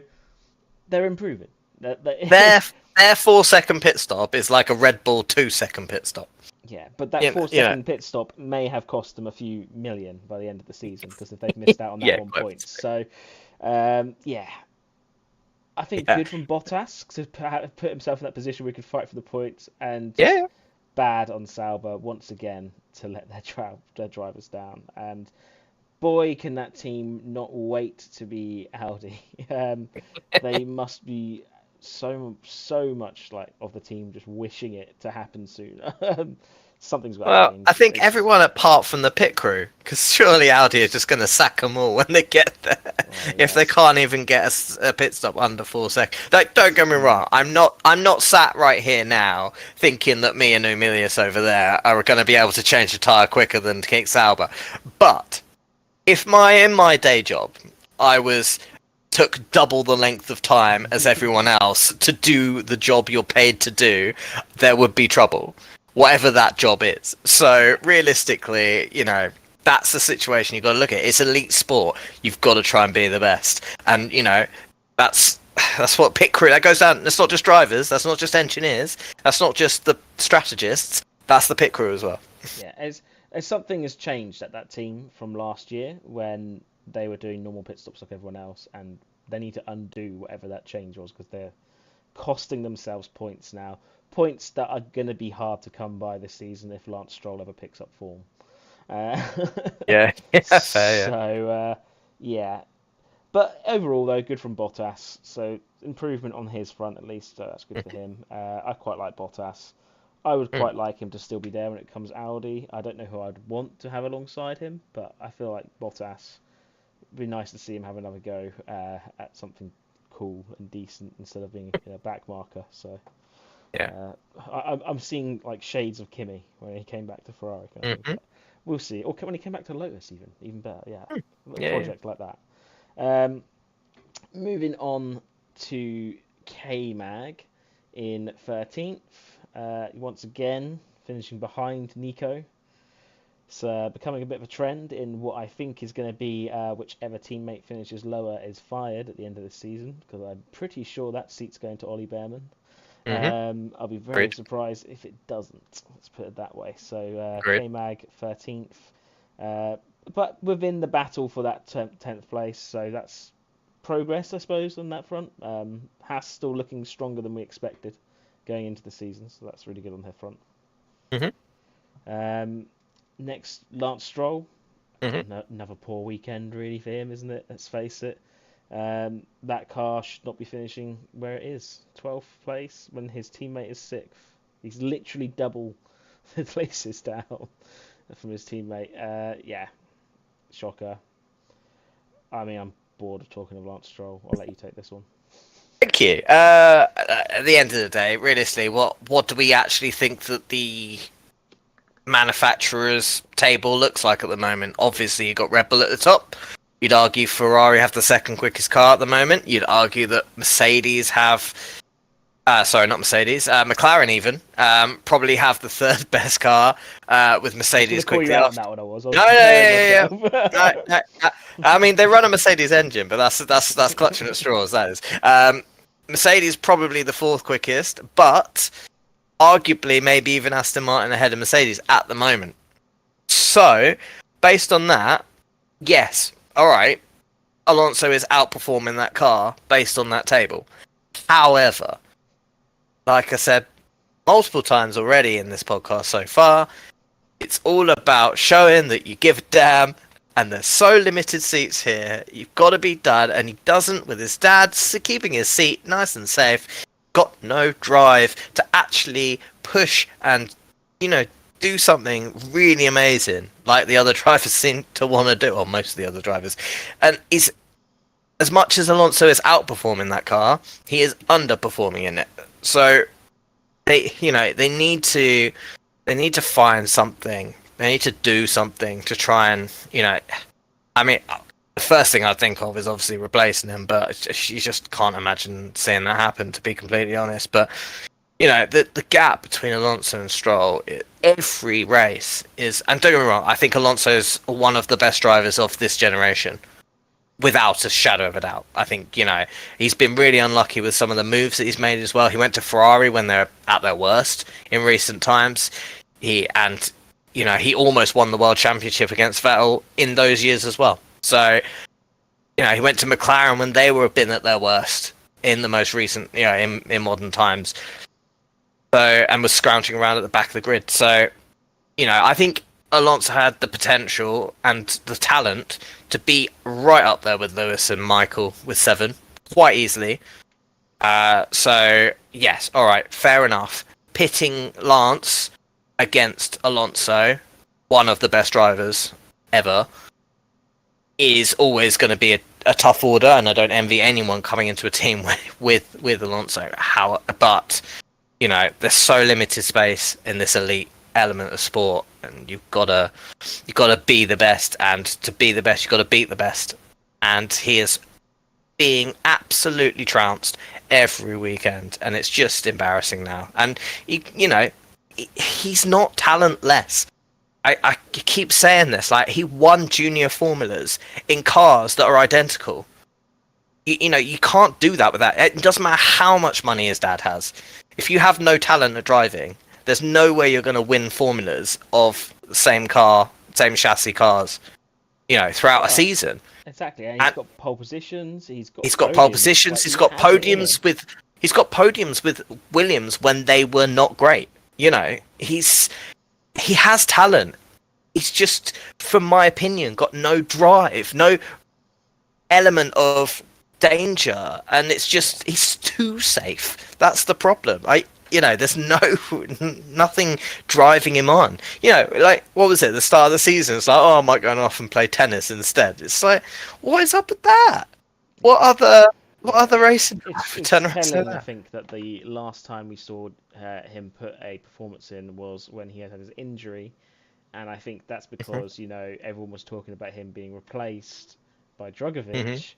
they're improving. Their 4-second pit stop is like a Red Bull 2-second pit stop. Yeah, but that 4-second pit stop may have cost them a few million by the end of the season, because if they've missed out on that on points. So, I think good from Bottas to put himself in that position where he could fight for the points, and bad on Sauber once again to let their drivers down. And boy, can that team not wait to be Audi. They must be so much like of the team just wishing it to happen sooner. Something's got to change. I think everyone apart from the pit crew, because surely Audi are just going to sack them all when they get there. If they can't even get a pit stop under 4 seconds. Like, don't get me wrong, I'm not sat right here now thinking that me and Umilius over there are going to be able to change the tyre quicker than Kick Sauber. But if in my day job I took double the length of time as everyone else to do the job you're paid to do, there would be trouble, whatever that job is. So realistically, that's the situation you've got to look at. It's elite sport. You've got to try and be the best. And, that's what pit crew, that goes down. That's not just drivers. That's not just engineers. That's not just the strategists. That's the pit crew as well. Yeah, as something has changed at that team from last year when they were doing normal pit stops like everyone else, and they need to undo whatever that change was, because they're costing themselves points now. Points that are going to be hard to come by this season if Lance Stroll ever picks up form. Fair, So, But overall, though, good from Bottas. So, improvement on his front, at least. So that's good for him. I quite like Bottas. I would quite like him to still be there when it comes Audi. I don't know who I'd want to have alongside him, but I feel like Bottas, it'd be nice to see him have another go at something cool and decent instead of being a back marker. So I'm seeing like shades of Kimi when he came back to Ferrari. Kind of thing, but we'll see. Or when he came back to Lotus, even better. A project like that. Moving on to K-Mag in 13th. Once again, finishing behind Nico. It's becoming a bit of a trend in what I think is going to be whichever teammate finishes lower is fired at the end of the season, because I'm pretty sure that seat's going to Ollie Behrman. Mm-hmm. I'll be very Agreed. surprised if it doesn't. Let's put it that way. So Agreed. K-Mag 13th, but within the battle for that 10th place. So that's progress, I suppose, on that front. Haas still looking stronger than we expected going into the season, so that's really good on their front. Mm-hmm. Next, Lance Stroll. Mm-hmm. Another poor weekend, really, for him, isn't it? Let's face it. That car should not be finishing where it is, 12th place, when his teammate is 6th. He's literally double the places down from his teammate. Yeah, shocker. I mean, I'm bored of talking of Lance Stroll. I'll let you take this one. Thank you. At the end of the day, realistically, what do we actually think that the manufacturer's table looks like at the moment? Obviously, you got Red Bull at the top. You'd argue Ferrari have the second quickest car at the moment. You'd argue that Mercedes have, sorry, not Mercedes, McLaren even probably have the third best car with Mercedes quickly Out on after. that one, I was. No, yeah. No. I mean, they run a Mercedes engine, but that's clutching at straws. That is. Mercedes probably the fourth quickest, but arguably maybe even Aston Martin ahead of Mercedes at the moment. So, based on that, yes, all right, Alonso is outperforming that car based on that table. However, like I said multiple times already in this podcast so far, it's all about showing that you give a damn, and there's so limited seats here. You've got to be done, and he doesn't with his dad keeping his seat nice and safe. Got no drive to actually push and, do something really amazing like the other drivers seem to want to do, or most of the other drivers. And he's, as much as Alonso is outperforming that car, he is underperforming in it. So they need to find something. They need to do something to try and, I mean, the first thing I think of is obviously replacing him, but you just can't imagine seeing that happen, to be completely honest. But, the gap between Alonso and Stroll, every race is, and don't get me wrong, I think Alonso's one of the best drivers of this generation, without a shadow of a doubt. I think, he's been really unlucky with some of the moves that he's made as well. He went to Ferrari when they're at their worst in recent times. He almost won the world championship against Vettel in those years as well. So, he went to McLaren when they were been at their worst in the most recent, in modern times. So, and was scrounging around at the back of the grid. So, I think Alonso had the potential and the talent to be right up there with Lewis and Michael with 7 quite easily. So, yes, all right, fair enough. Pitting Lance against Alonso, one of the best drivers ever, is always going to be a tough order, and I don't envy anyone coming into a team with Alonso. But there's so limited space in this elite element of sport, and you've got to be the best, and to be the best, you've got to beat the best. And he is being absolutely trounced every weekend, and it's just embarrassing now. And he's not talentless. I keep saying this, like, he won junior formulas in cars that are identical. You can't do that with that. It doesn't matter how much money his dad has. If you have no talent at driving, there's no way you're going to win formulas of the same car, same chassis cars, throughout a season. Exactly, and he's got pole positions. He's got pole positions. He's got podiums with Williams when they were not great. He has talent. He's just, from my opinion, got no drive, no element of danger, and it's just, he's too safe. That's the problem. There's nothing driving him on. Like, what was it? The start of the season, it's like, oh, I might go off and play tennis instead. It's like, what is up with that? What other racing? It's telling, I think, that the last time we saw him put a performance in was when he had his injury, and I think that's because everyone was talking about him being replaced by Drugovich,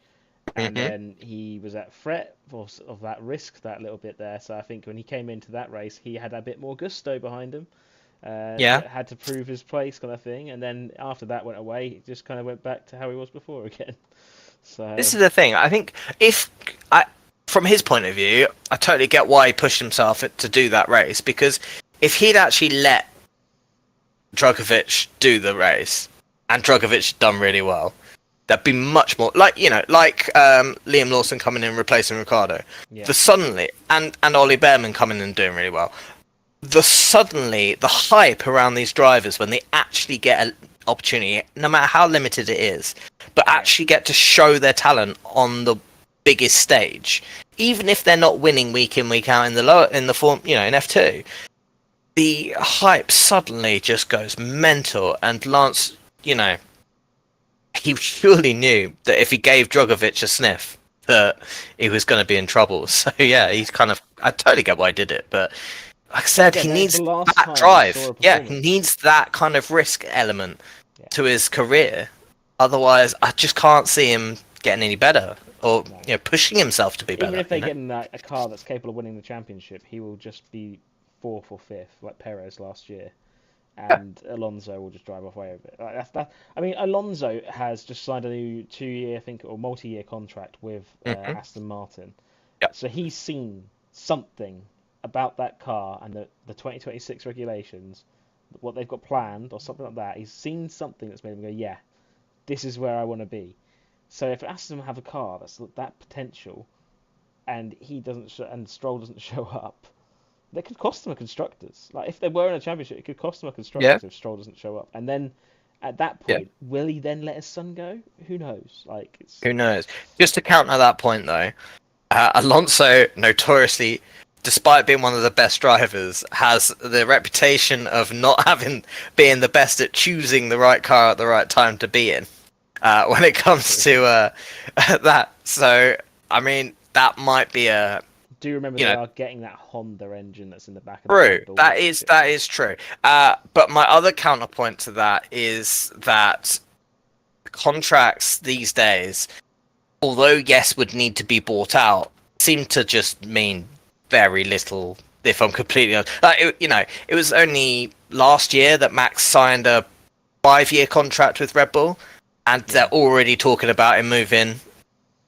and then he was at threat of that risk that little bit there. So I think when he came into that race, he had a bit more gusto behind him. Yeah. Had to prove his place, kind of thing. And then after that went away, it just kind of went back to how he was before again. So This is the thing. I think from his point of view, I totally get why he pushed himself to do that race, because if he'd actually let Drugovich do the race, and Drugovich had done really well, that'd be much more like Liam Lawson coming in replacing Ricardo. yeah, The suddenly and Ollie Behrman coming in and doing really well. The hype around these drivers when they actually get an opportunity, no matter how limited it is, but actually get to show their talent on the biggest stage, even if they're not winning week in week out in the form, in F2, the hype suddenly just goes mental. And Lance, he surely knew that if he gave Drugovich a sniff, that he was going to be in trouble. So yeah, I totally get why he did it, but like I said, he needs that drive. Yeah, he needs that kind of risk element to his career. Otherwise, I just can't see him getting any better, or pushing himself to be better. Even if they get in a car that's capable of winning the championship, he will just be 4th or 5th, like Perez last year, and Alonso will just drive off away with it. I mean, Alonso has just signed a new 2-year, I think, or multi-year contract with Aston Martin. Yep. So he's seen something about that car and the 2026 regulations, what they've got planned or something like that. He's seen something that's made him go, yeah, this is where I want to be. So if Aston have a car that's that potential, and he doesn't and Stroll doesn't show up, that could cost them a constructors. Like if they were in a championship, it could cost them a constructors if Stroll doesn't show up. And then at that point, will he then let his son go? Who knows? Who knows? Just to counter that point though, Alonso notoriously, despite being one of the best drivers, has the reputation of not being the best at choosing the right car at the right time to be in. When it comes to that, so I mean that might be a. Do you remember they are getting that Honda engine that's in the back of the True, that is true. But my other counterpoint to that is that contracts these days, although yes would need to be bought out, seem to just mean very little. If I'm completely honest, it was only last year that Max signed a 5-year contract with Red Bull. And they're already talking about him moving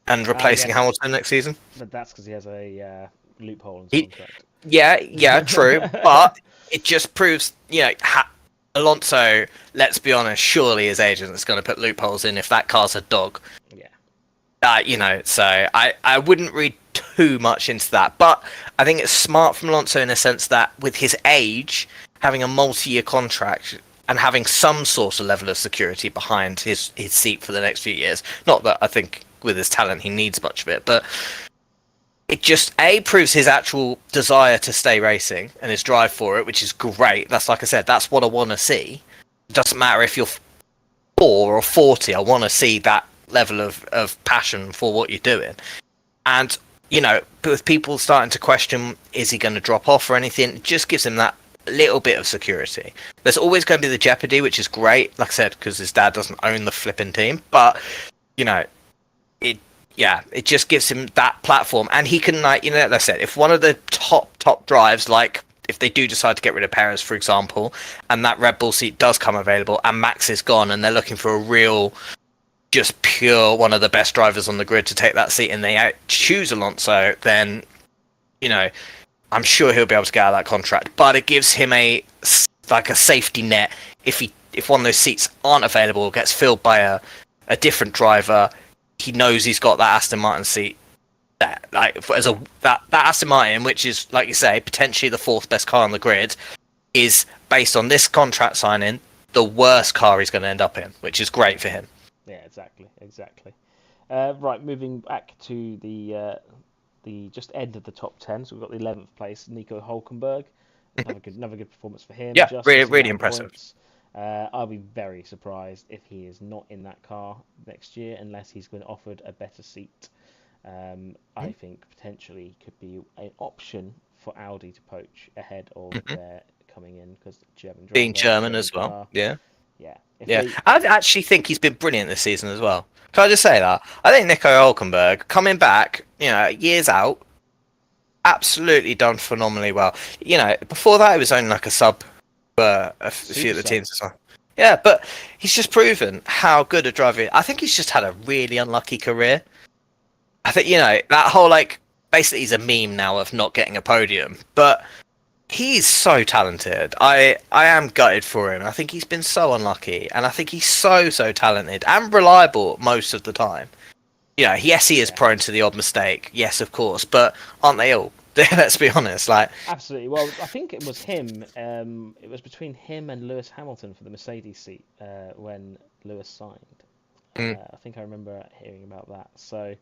and replacing Hamilton next season. But that's because he has a loophole in his contract. Yeah, true. But it just proves, Alonso, let's be honest, surely his agent is going to put loopholes in if that car's a dog. Yeah. So I wouldn't read too much into that. But I think it's smart from Alonso in a sense that with his age, having a multi-year contract and having some sort of level of security behind his seat for the next few years. Not that I think with his talent he needs much of it, but it just proves his actual desire to stay racing and his drive for it, which is great. That's, like I said, that's what I want to see. It doesn't matter if you're 4 or 40, I want to see that level of passion for what you're doing. And, with people starting to question, is he going to drop off or anything, it just gives him that little bit of security. There's always going to be the jeopardy, which is great, like I said, because his dad doesn't own the flipping team, but it just gives him that platform, and he can, like I said, if one of the top drives, like if they do decide to get rid of Perez, for example, and that Red Bull seat does come available and Max is gone and they're looking for a real, just pure one of the best drivers on the grid to take that seat, and they choose Alonso, then I'm sure he'll be able to get out of that contract, but it gives him a safety net if one of those seats aren't available, or gets filled by a different driver. He knows he's got that Aston Martin seat. That Aston Martin, which is, like you say, potentially the 4th best car on the grid, is based on this contract signing the worst car he's going to end up in, which is great for him. Yeah, exactly. Right, moving back to the just end of the top 10, so we've got the 11th place, Nico Hülkenberg. Another good performance for him. Yeah, really impressive. I'll be very surprised if he is not in that car next year unless he's been offered a better seat. I think potentially could be an option for Audi to poach ahead of their coming in, because being German as well. Yeah. Yeah. I actually think he's been brilliant this season as well. Can I just say that? I think Nico Hülkenberg, coming back, years out, absolutely done phenomenally well. Before that, it was only like a sub for a few of the teams as well. Yeah, but he's just proven how good a driver he is. I think he's just had a really unlucky career. I think, that whole, basically he's a meme now of not getting a podium, but he's so talented. I am gutted for him. I think he's been so unlucky, and I think he's so talented and reliable most of the time. Yes, he is prone to the odd mistake. Yes, of course, but aren't they all? Let's be honest. Absolutely. Well, I think it was him. It was between him and Lewis Hamilton for the Mercedes seat when Lewis signed. I think I remember hearing about that. So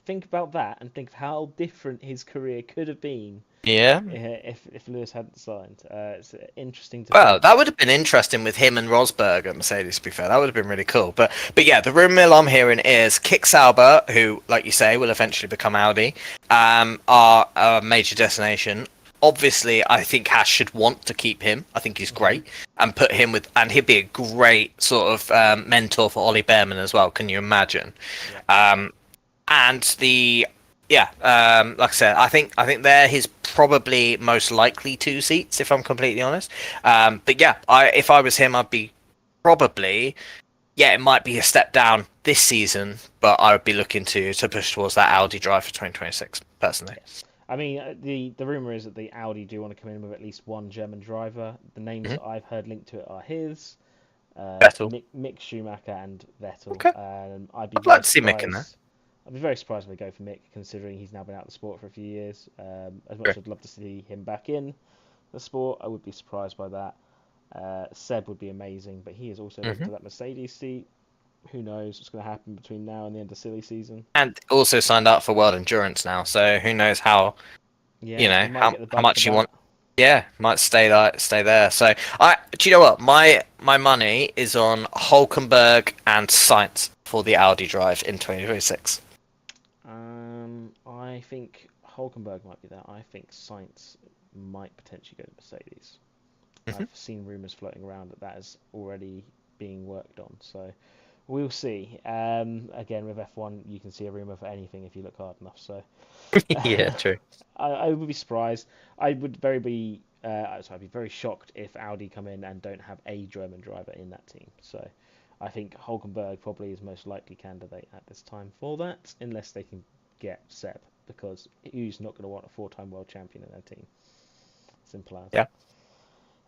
think about that and think of how different his career could have been. Yeah. If Lewis hadn't signed, it's interesting to. Well, that would have been interesting with him and Rosberg at Mercedes. To be fair, that would have been really cool. But yeah, the rumor mill I'm hearing is Kick Sauber, who, like you say, will eventually become Audi, are a major destination. Obviously, I think Haas should want to keep him. I think he's great, and put him with, and he'd be a great sort of mentor for Ollie Behrman as well. Can you imagine? Yeah. Like I said, I think they're his probably most likely 2 seats, if I'm completely honest. But yeah, if I was him, I'd be probably, it might be a step down this season, but I would be looking to push towards that Audi drive for 2026, personally. Yes. I mean, the rumor is that the Audi do want to come in with at least one German driver. The names that I've heard linked to it are his, Vettel, Mick Schumacher, and Vettel. Okay. I'd like to see Mick in there. I'd be very surprised if they go for Mick, considering he's now been out of the sport for a few years. As much as I'd love to see him back in the sport, I would be surprised by that. Seb would be amazing, but he is also linked to that Mercedes seat. Who knows what's going to happen between now and the end of silly season? And also signed up for World Endurance now, so who knows how, how much you want. Yeah, might stay there. So do you know what? My money is on Hulkenberg and Sainz for the Audi drive in 2026. I think Hulkenberg might be there. I think Sainz might potentially go to Mercedes. I've seen rumours floating around that is already being worked on, so we'll see. Again, with F1, you can see a rumour for anything if you look hard enough. So yeah, true. I would be surprised. I'd be very shocked if Audi come in and don't have a German driver in that team. So I think Hulkenberg probably is most likely candidate at this time for that, unless they can get Seb, because who's not going to want a 4-time world champion in their team? Simple as.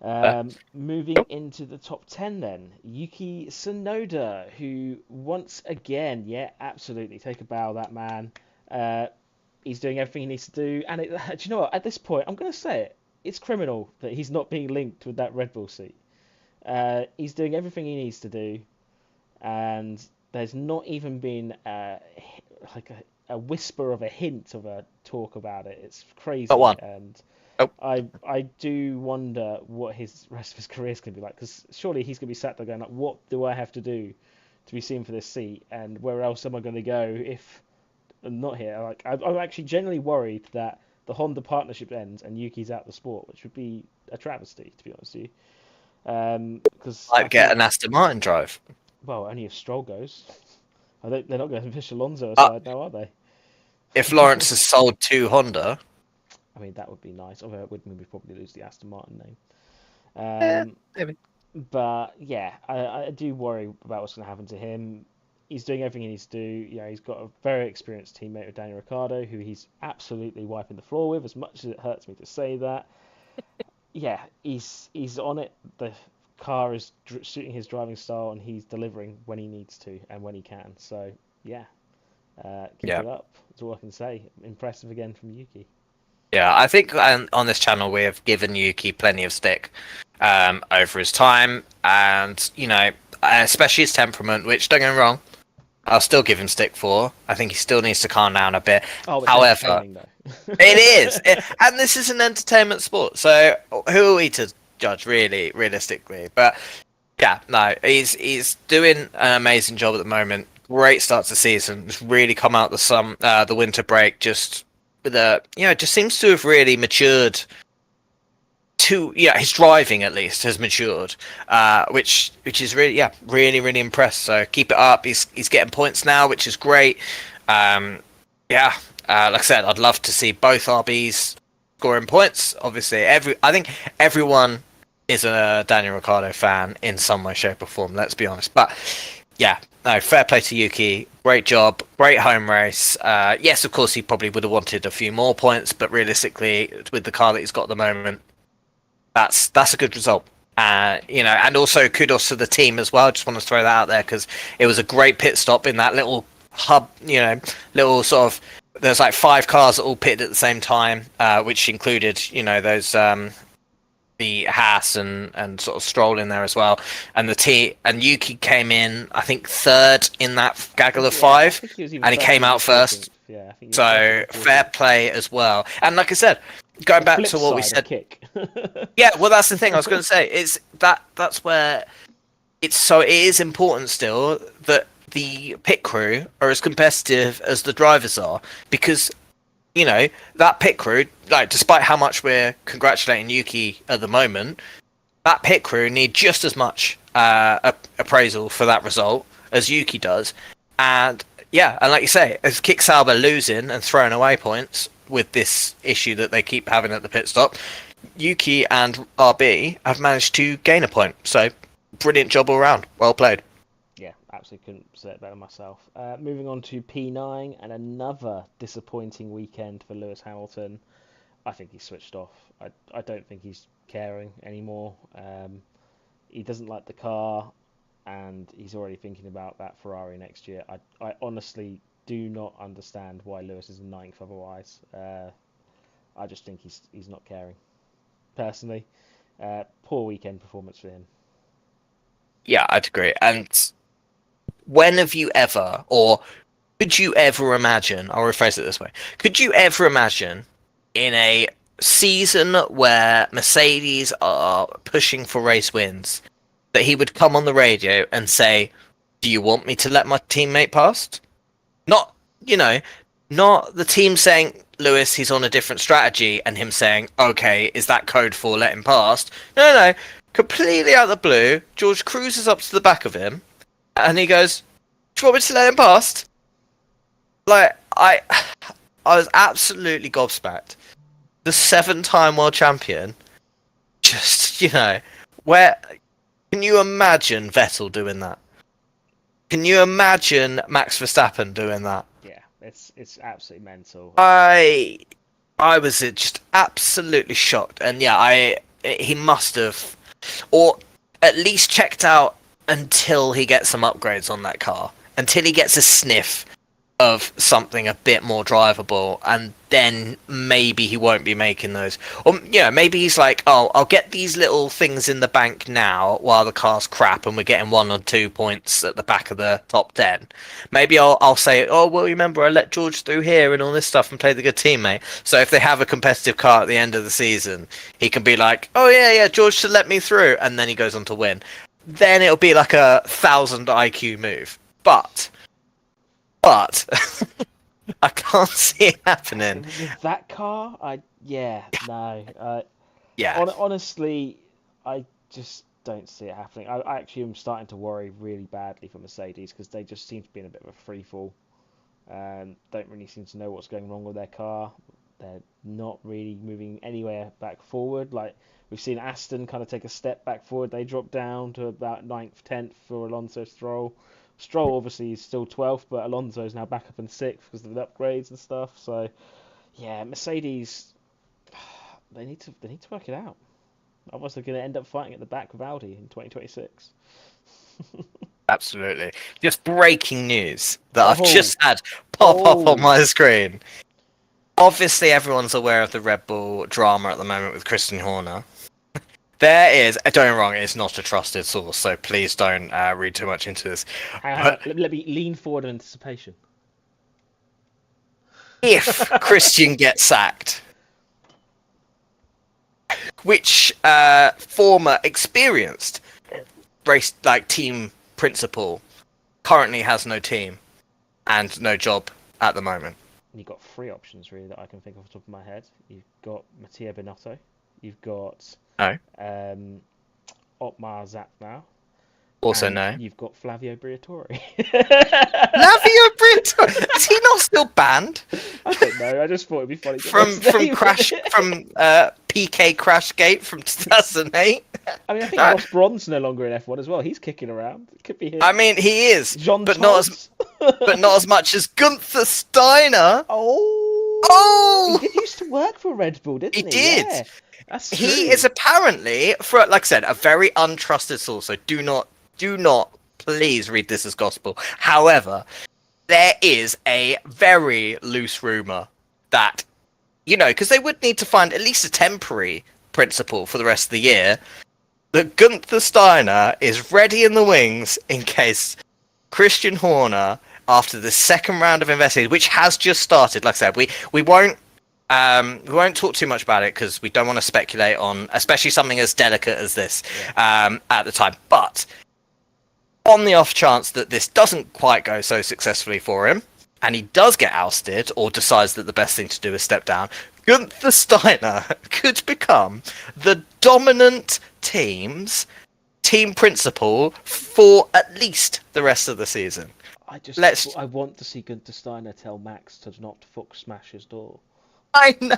Yeah. Moving into the top 10 then, Yuki Tsunoda, who once again, absolutely, take a bow, that man. He's doing everything he needs to do, and do you know what? At this point, I'm going to say it. It's criminal that he's not being linked with that Red Bull seat. He's doing everything he needs to do, and there's not even been a whisper of a hint of a talk about it. It's crazy. Not one. And Nope. I do wonder what his rest of his career is going to be like, because surely he's going to be sat there going, like, what do I have to do to be seen for this seat, and where else am I going to go if I'm not here? Like, I'm actually genuinely worried that the Honda partnership ends and Yuki's out of the sport, which would be a travesty, to be honest with you. Because I'd get an Aston Martin drive. Well, only if Stroll goes. They're not going to push Alonso aside now, are they? If Lawrence has sold to Honda, I mean, that would be nice. Although it would mean we'd probably lose the Aston Martin name. Maybe. But yeah, I do worry about what's going to happen to him. He's doing everything he needs to do. He's got a very experienced teammate with Daniel Ricciardo, who he's absolutely wiping the floor with, as much as it hurts me to say that. Yeah, he's on it. The car is suiting his driving style, and he's delivering when he needs to and when he can. So yeah, keep it up. That's all I can say. Impressive again from Yuki. Yeah, I think on this channel we have given Yuki plenty of stick over his time, and especially his temperament, which, don't get me wrong, I'll still give him stick for. I think he still needs to calm down a bit. However, it is, and this is an entertainment sport, so who are we to judge, really, realistically? But yeah, no, he's doing an amazing job at the moment. Great start to the season. Just really come out the winter break just with just seems to have really matured. His driving at least has matured, which is really really impressed. So keep it up. He's getting points now, which is great. Like I said, I'd love to see both RBs scoring points. Obviously, I think everyone is a Daniel Ricciardo fan in some way, shape, or form. Let's be honest. But yeah, no, fair play to Yuki. Great job, great home race. Yes, of course, he probably would have wanted a few more points, but realistically, with the car that he's got at the moment, that's a good result. And also kudos to the team as well. Just want to throw that out there because it was a great pit stop in that little hub. Little sort of. There's like 5 cars that all pitted at the same time, which included those the Haas and sort of Stroll in there as well. And Yuki came in, I think, 3rd in that gaggle of 5, and he came out first. Yeah, I think so fair play as well. And like I said, going back to what we said, kick. Yeah, well, that's the thing I was going to say. That's where it is important still that the pit crew are as competitive as the drivers are, because that pit crew, like, despite how much we're congratulating Yuki at the moment, that pit crew need just as much appraisal for that result as Yuki does. And yeah, and like you say, as Kick Sauber losing and throwing away points with this issue that they keep having at the pit stop, Yuki and RB have managed to gain a point. So brilliant job all round. Well played. Yeah, absolutely couldn't say it better myself. Moving on to P9 and another disappointing weekend for Lewis Hamilton. I think he's switched off. I don't think he's caring anymore. He doesn't like the car, and he's already thinking about that Ferrari next year. I honestly do not understand why Lewis is 9th otherwise. I just think he's not caring. Personally, poor weekend performance for him. Yeah, I'd agree. And when have you ever, or could you ever imagine, I'll rephrase it this way, could you ever imagine in a season where Mercedes are pushing for race wins that he would come on the radio and say, do you want me to let my teammate past? Not the team saying, Lewis, he's on a different strategy, and him saying, okay, is that code for let him past? No. Completely out of the blue, George cruises up to the back of him, and he goes, do you want me to let him past? Like, I was absolutely gobsmacked. The 7-time world champion, just, where... Can you imagine Vettel doing that? Can you imagine Max Verstappen doing that? Yeah, it's absolutely mental. I was just absolutely shocked, and yeah, he must have, or at least checked out until he gets some upgrades on that car, until he gets a sniff of something a bit more drivable, and then maybe he won't be making those. Or maybe he's like, oh, I'll get these little things in the bank now while the car's crap and we're getting 1 or 2 points at the back of the top 10. Maybe I'll say, oh, well, remember I let George through here and all this stuff and play the good teammate. So if they have a competitive car at the end of the season, he can be like, oh yeah, George should let me through, and then he goes on to win. Then it'll be like a 1,000 IQ move. But I can't see it happening. With that car, no. Yeah. Honestly, I just don't see it happening. I actually am starting to worry really badly for Mercedes because they just seem to be in a bit of a free fall. Don't really seem to know what's going wrong with their car. They're not really moving anywhere back forward. Like, we've seen Aston kind of take a step back forward. They dropped down to about 9th, 10th for Alonso Stroll. Stroll obviously is still 12th, but Alonso is now back up in 6th because of the upgrades and stuff. So, yeah, Mercedes, they need to work it out. Otherwise, they're going to end up fighting at the back with Audi in 2026. Absolutely. Just breaking news that I've just had pop up on my screen. Obviously, everyone's aware of the Red Bull drama at the moment with Christian Horner. There is, don't get me wrong, it's not a trusted source, so please don't read too much into this. Let me lean forward in anticipation. If Christian gets sacked, which former experienced race team principal currently has no team and no job at the moment? You've got 3 options really that I can think of off the top of my head. You've got Mattia Binotto. You've got Otmar Szafnauer. Also no. You've got Flavio Briatore. Flavio Briatore? Is he not still banned? I don't know. I just thought it'd be funny. From PK Crashgate from 2008. I mean, I think Ross Brawn's no longer in F1 as well. He's kicking around. It could be him. I mean, he is, Jean but not as much as Gunther Steiner. Oh, he did used to work for Red Bull, didn't he? He did. Yeah, that's true. He is apparently, for like I said, a very untrusted source. So do not, please read this as gospel. However, there is a very loose rumor that, because they would need to find at least a temporary principal for the rest of the year, that Gunther Steiner is ready in the wings in case Christian Horner, after the second round of investigation, which has just started, like I said, we won't talk too much about it because we don't want to speculate on, especially something as delicate as this at the time. But on the off chance that this doesn't quite go so successfully for him, and he does get ousted or decides that the best thing to do is step down, Gunther Steiner could become the dominant team principal for at least the rest of the season. I want to see Gunther Steiner tell Max to not fuck smash his door. I know.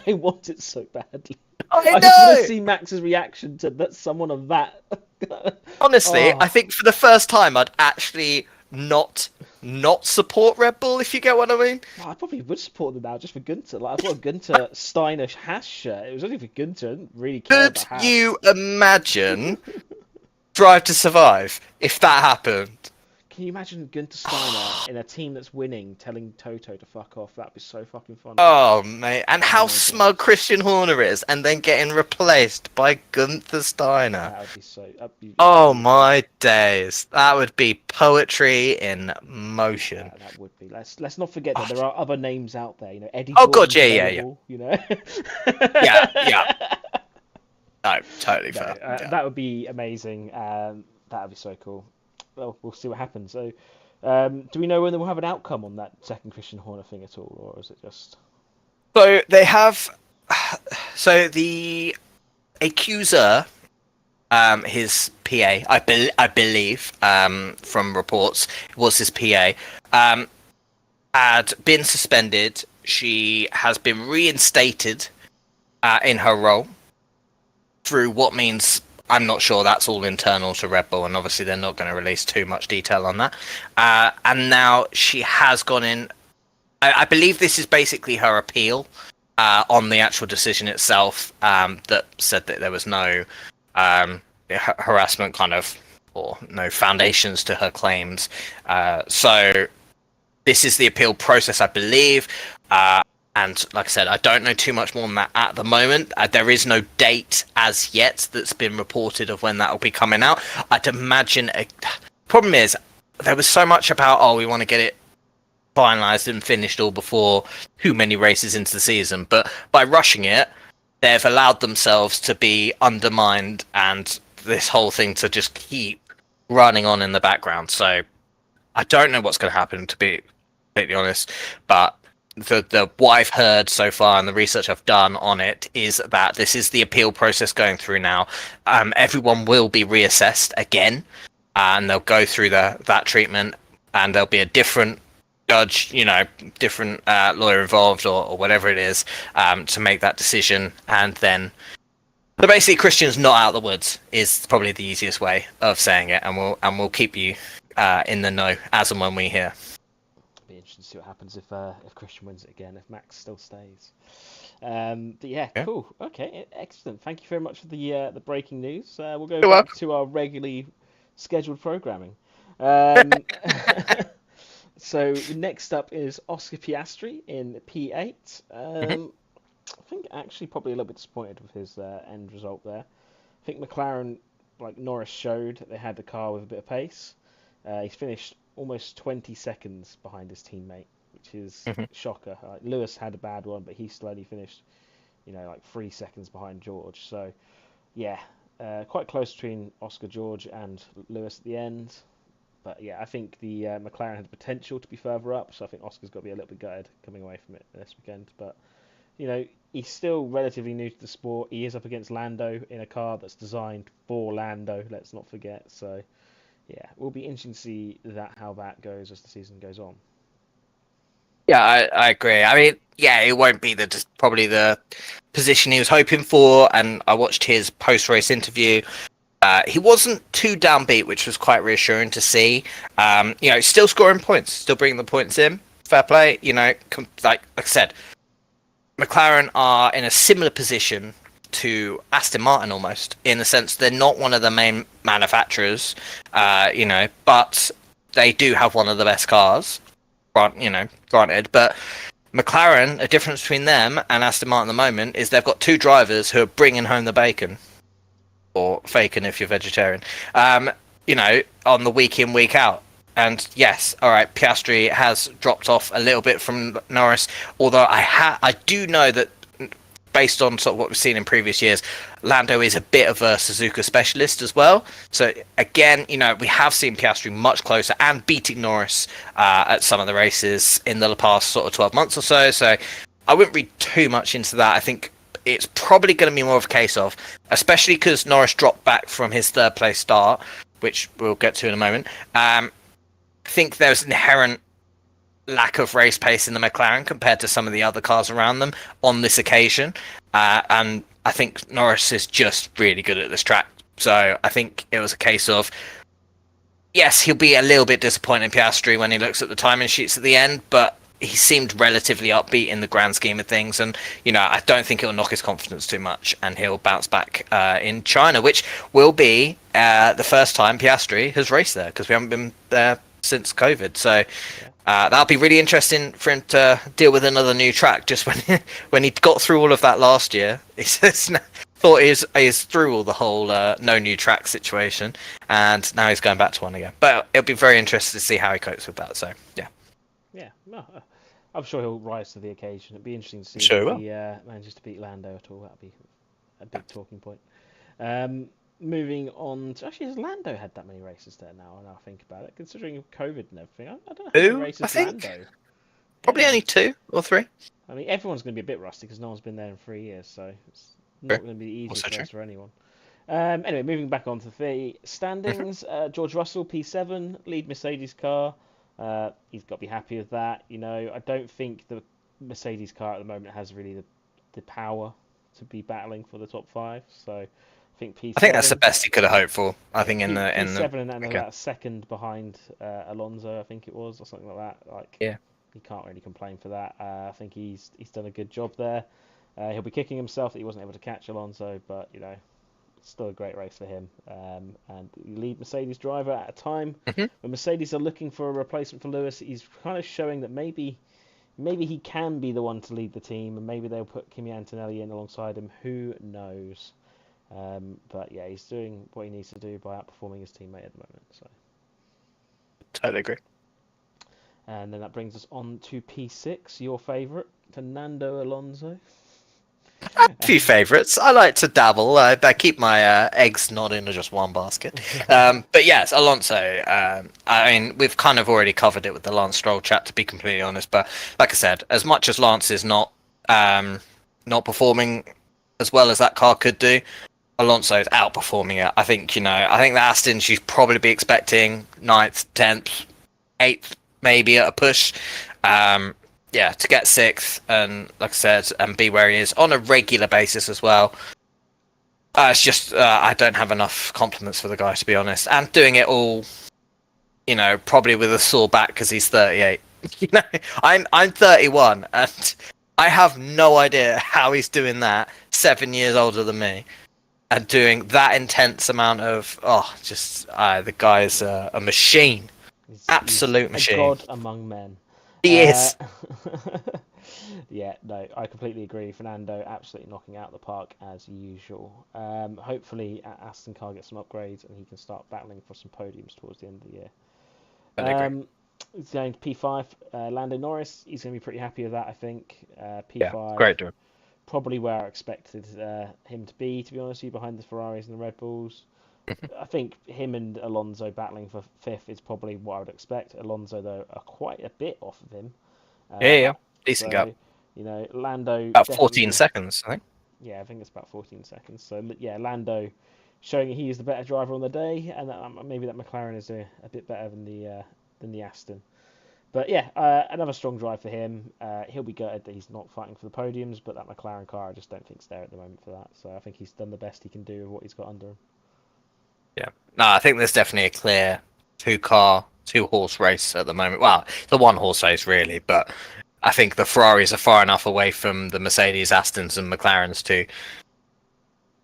I want it so badly. I just want to see Max's reaction to that. Someone of that. Honestly, I think for the first time I'd actually not support Red Bull, if you get what I mean. I probably would support them now just for Gunther. Like, I've got a Gunther Steiner Haas shirt. It was only for Gunther. I didn't really care about Haas. Could you imagine Drive to Survive if that happened? Can you imagine Gunther Steiner in a team that's winning telling Toto to fuck off? That'd be so fucking funny. Oh, mate. And how smug Christian Horner is, and then getting replaced by Gunther Steiner. That would be so... Oh, my days. That would be poetry in motion. That would be. Let's not forget that there are other names out there. Eddie Oh, Jordan's God, yeah. Yeah. No, totally fair. That would be amazing. That would be so cool. Well, we'll see what happens. So, do we know when we'll have an outcome on that second Christian Horner thing at all, or is it just? So they have. So the accuser, his PA, I believe, from reports, was his PA, had been suspended. She has been reinstated in her role through what means. I'm not sure, that's all internal to Red Bull, and obviously they're not going to release too much detail on that. And now she has gone in. I believe this is basically her appeal on the actual decision itself, that said that there was no harassment or no foundations to her claims. So this is the appeal process, I believe. And like I said, I don't know too much more than that at the moment. There is no date as yet that's been reported of when that will be coming out. I'd imagine... Problem is, there was so much about, we want to get it finalised and finished all before too many races into the season. But by rushing it, they've allowed themselves to be undermined and this whole thing to just keep running on in the background. So I don't know what's going to happen, to be completely honest. But... what I've heard so far and the research I've done on it is that this is the appeal process going through now. Everyone will be reassessed again, and they'll go through that treatment, and there'll be a different judge, different lawyer involved or whatever it is, to make that decision. And then, but basically, Christian's not out of the woods is probably the easiest way of saying it, and we'll keep you in the know as and when we hear. Be interesting to see what happens if Christian wins it again, if Max still stays. But yeah, cool. Okay, excellent. Thank you very much for the breaking news. We'll go back to our regularly scheduled programming. So next up is Oscar Piastri in P8. I think actually probably a little bit disappointed with his end result there. I think McLaren, like Norris showed, they had the car with a bit of pace. He's finished almost 20 seconds behind his teammate, which is shocker. Lewis had a bad one, but he still only finished, like 3 seconds behind George. So, yeah, quite close between Oscar, George, and Lewis at the end. But yeah, I think the McLaren had the potential to be further up, so I think Oscar's got to be a little bit gutted coming away from it this weekend. But he's still relatively new to the sport. He is up against Lando in a car that's designed for Lando. Let's not forget. So. Yeah, it will be interesting to see how that goes as the season goes on. Yeah, I agree. I mean, yeah, it won't be probably the position he was hoping for, and I watched his post-race interview. He wasn't too downbeat, which was quite reassuring to see. Still scoring points, still bringing the points in. Fair play. Like I said, McLaren are in a similar position to Aston Martin almost, in the sense they're not one of the main manufacturers, but they do have one of the best cars. Granted, but McLaren, a difference between them and Aston Martin at the moment is they've got two drivers who are bringing home the bacon, or faking if you're vegetarian. On the week in, week out. And yes, all right, Piastri has dropped off a little bit from Norris, although I do know that based on sort of what we've seen in previous years, Lando is a bit of a Suzuka specialist as well. So again, we have seen Piastri much closer and beating Norris at some of the races in the past sort of 12 months or so. So I wouldn't read too much into that. I think it's probably going to be more of a case of, especially because Norris dropped back from his third place start, which we'll get to in a moment. I think there's inherent lack of race pace in the McLaren compared to some of the other cars around them on this occasion, and I think Norris is just really good at this track. So I think it was a case of, yes, he'll be a little bit disappointed in Piastri when he looks at the timing sheets at the end, but he seemed relatively upbeat in the grand scheme of things, and I don't think it'll knock his confidence too much, and he'll bounce back in China, which will be the first time Piastri has raced there, because we haven't been there since COVID. So that'll be really interesting for him to deal with another new track. Just when he got through all of that last year, he thought he's through all the whole no new track situation, and now he's going back to one again. But it'll be very interesting to see how he copes with that. So yeah, no, I'm sure he'll rise to the occasion. It'd be interesting to see Sure if he manages to beat Lando at all. That'd be a big talking point. Moving on to, actually, has Lando had that many races there now? And I think about it, considering COVID and everything. I don't know how many races I think Lando. probably only 2 or 3. I mean, everyone's going to be a bit rusty because no one's been there in 3 years, so it's not going to be the easiest race for anyone. Anyway, moving back on to the standings, George Russell, P7, lead Mercedes car. He's got to be happy with that. I don't think the Mercedes car at the moment has really the power to be battling for the top 5. So I think that's the best he could have hoped for. I think in the P7 and about second behind Alonso, I think it was, or something like that. He can't really complain for that. I think he's done a good job there. He'll be kicking himself that he wasn't able to catch Alonso, but still a great race for him. And lead Mercedes driver at a time when Mercedes are looking for a replacement for Lewis. He's kind of showing that maybe he can be the one to lead the team, and maybe they'll put Kimi Antonelli in alongside him. Who knows? But yeah, he's doing what he needs to do by outperforming his teammate at the moment. So totally agree. And then that brings us on to P6, your favourite, Fernando Alonso. A few favourites. I like to dabble. I keep my eggs not in just one basket. But yes, Alonso. I mean, we've kind of already covered it with the Lance Stroll chat, to be completely honest. But like I said, as much as Lance is not performing as well as that car could do, Alonso is outperforming it. I think the Aston, she'd probably be expecting 9th, 10th, 8th, maybe at a push. To get 6th, and like I said, and be where he is on a regular basis as well. It's just I don't have enough compliments for the guy, to be honest. And doing it all, probably with a sore back because he's 38. I'm 31, and I have no idea how he's doing that. 7 years older than me, and doing that intense amount of the guy's a machine, absolute machine. A god among men. He is. Yeah, no, I completely agree. Fernando absolutely knocking out the park as usual. Hopefully, Aston car gets some upgrades and he can start battling for some podiums towards the end of the year. He's going to P5. Lando Norris, he's going to be pretty happy with that, I think. P5. Yeah, great job. Probably where I expected him to be honest with you, behind the Ferraris and the Red Bulls. I think him and Alonso battling for 5th is probably what I would expect. Alonso, though, are quite a bit off of him. Decent gap. Lando... About 14 seconds, I think. Yeah, I think it's about 14 seconds. So, yeah, Lando showing he is the better driver on the day, and maybe that McLaren is a bit better than the Aston. But yeah, another strong drive for him. He'll be gutted that he's not fighting for the podiums, but that McLaren car, I just don't think is there at the moment for that. So I think he's done the best he can do with what he's got under him. Yeah. No, I think there's definitely a clear two horse race at the moment. Well, it's a one horse race really, but I think the Ferraris are far enough away from the Mercedes, Astons, and McLarens to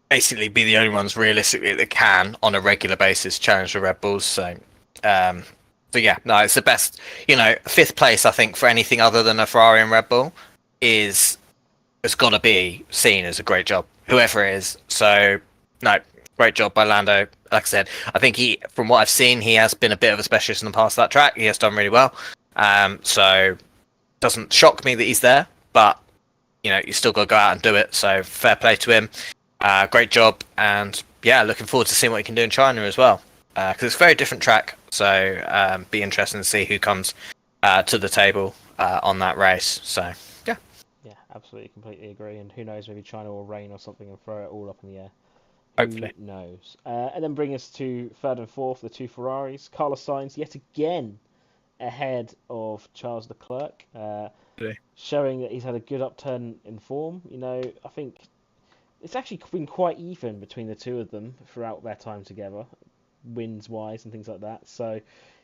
basically be the only ones realistically that can, on a regular basis, challenge the Red Bulls. So yeah, no, it's the best. Fifth place, I think, for anything other than a Ferrari and Red Bull has got to be seen as a great job, whoever it is. So no, great job by Lando. Like I said, I think from what I've seen, he has been a bit of a specialist in the past of that track. He has done really well. So doesn't shock me that he's there, but you still got to go out and do it. So fair play to him. Great job, and yeah, looking forward to seeing what he can do in China as well. Because it's a very different track, so be interesting to see who comes to the table on that race. So yeah, absolutely, completely agree. And who knows, maybe China will rain or something and throw it all up in the air. Hopefully. Who knows? And then bring us to third and fourth, the two Ferraris. Carlos Sainz yet again ahead of Charles Leclerc, showing that he's had a good upturn in form. I think it's actually been quite even between the two of them throughout their time together, wins wise and things like that. So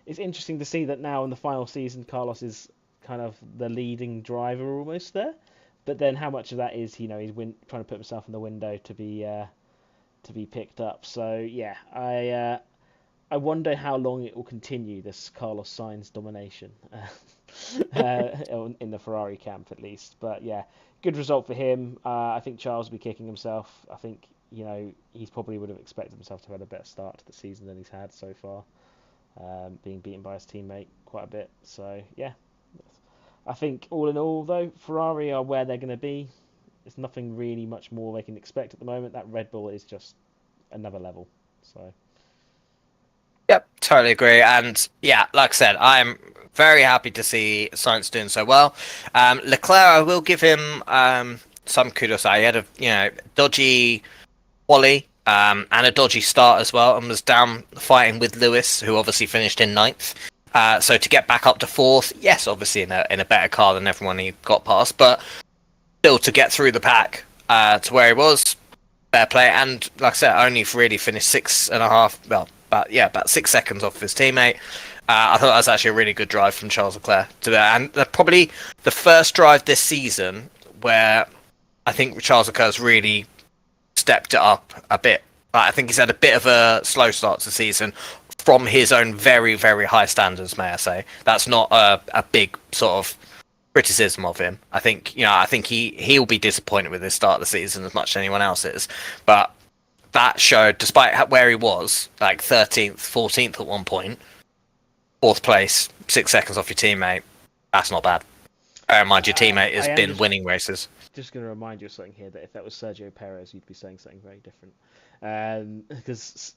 it's interesting to see that now in the final season, Carlos is kind of the leading driver almost there. But then how much of that is he's trying to put himself in the window to be picked up. So yeah, I wonder how long it will continue, this Carlos Sainz domination in the Ferrari camp at least. But yeah, good result for him. I think Charles will be kicking himself. I think he probably would have expected himself to have had a better start to the season than he's had so far, being beaten by his teammate quite a bit. So yeah, I think all in all though, Ferrari are where they're going to be. There's nothing really much more they can expect at the moment. That Red Bull is just another level. So. Yep, totally agree. And yeah, like I said, I'm very happy to see Sainz doing so well. Leclerc, I will give him some kudos. He had a dodgy quali and a dodgy start as well, and was down fighting with Lewis, who obviously finished in ninth. So to get back up to fourth, yes, obviously in a better car than everyone he got past, but still to get through the pack to where he was, fair play. And like I said, only really finished 6.5. Well, about 6 seconds off his teammate. I thought that was actually a really good drive from Charles Leclerc to that, and probably the first drive this season where I think Charles Leclerc has really stepped it up a bit. I think he's had a bit of a slow start to the season from his own very, very high standards, may I say. That's not a big sort of criticism of him. I think he'll be disappointed with his start of the season as much as anyone else is. But that showed, despite where he was, like 13th, 14th at one point, fourth place, 6 seconds off your teammate, that's not bad. Mind your teammate has been winning races. Just going to remind you of something here, that if that was Sergio Perez, you'd be saying something very different. Because,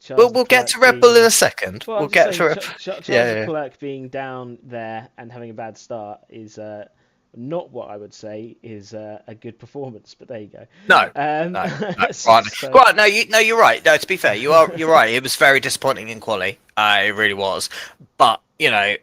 Charles we'll get to Red Bull in a second. Well, we'll get to Charles Leclerc being down there and having a bad start is not what I would say is a good performance, but there you go. No. No, you're right. No, to be fair, you're right. It was very disappointing in quali. It really was. But the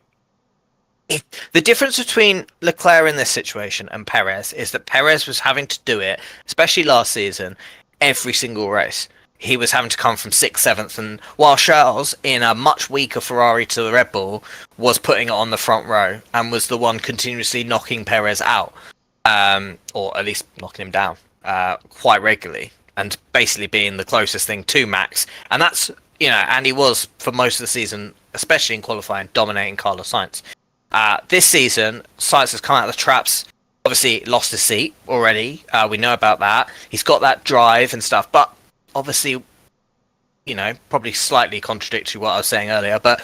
difference between Leclerc in this situation and Perez is that Perez was having to do it, especially last season, every single race. He was having to come from 6th, 7th, and while Charles, in a much weaker Ferrari to the Red Bull, was putting it on the front row and was the one continuously knocking Perez out, or at least knocking him down quite regularly, and basically being the closest thing to Max. And that's, and he was, for most of the season, especially in qualifying, dominating Carlos Sainz. This season, Sainz has come out of the traps, obviously lost his seat already. We know about that. He's got that drive and stuff, but obviously, probably slightly contradictory what I was saying earlier, but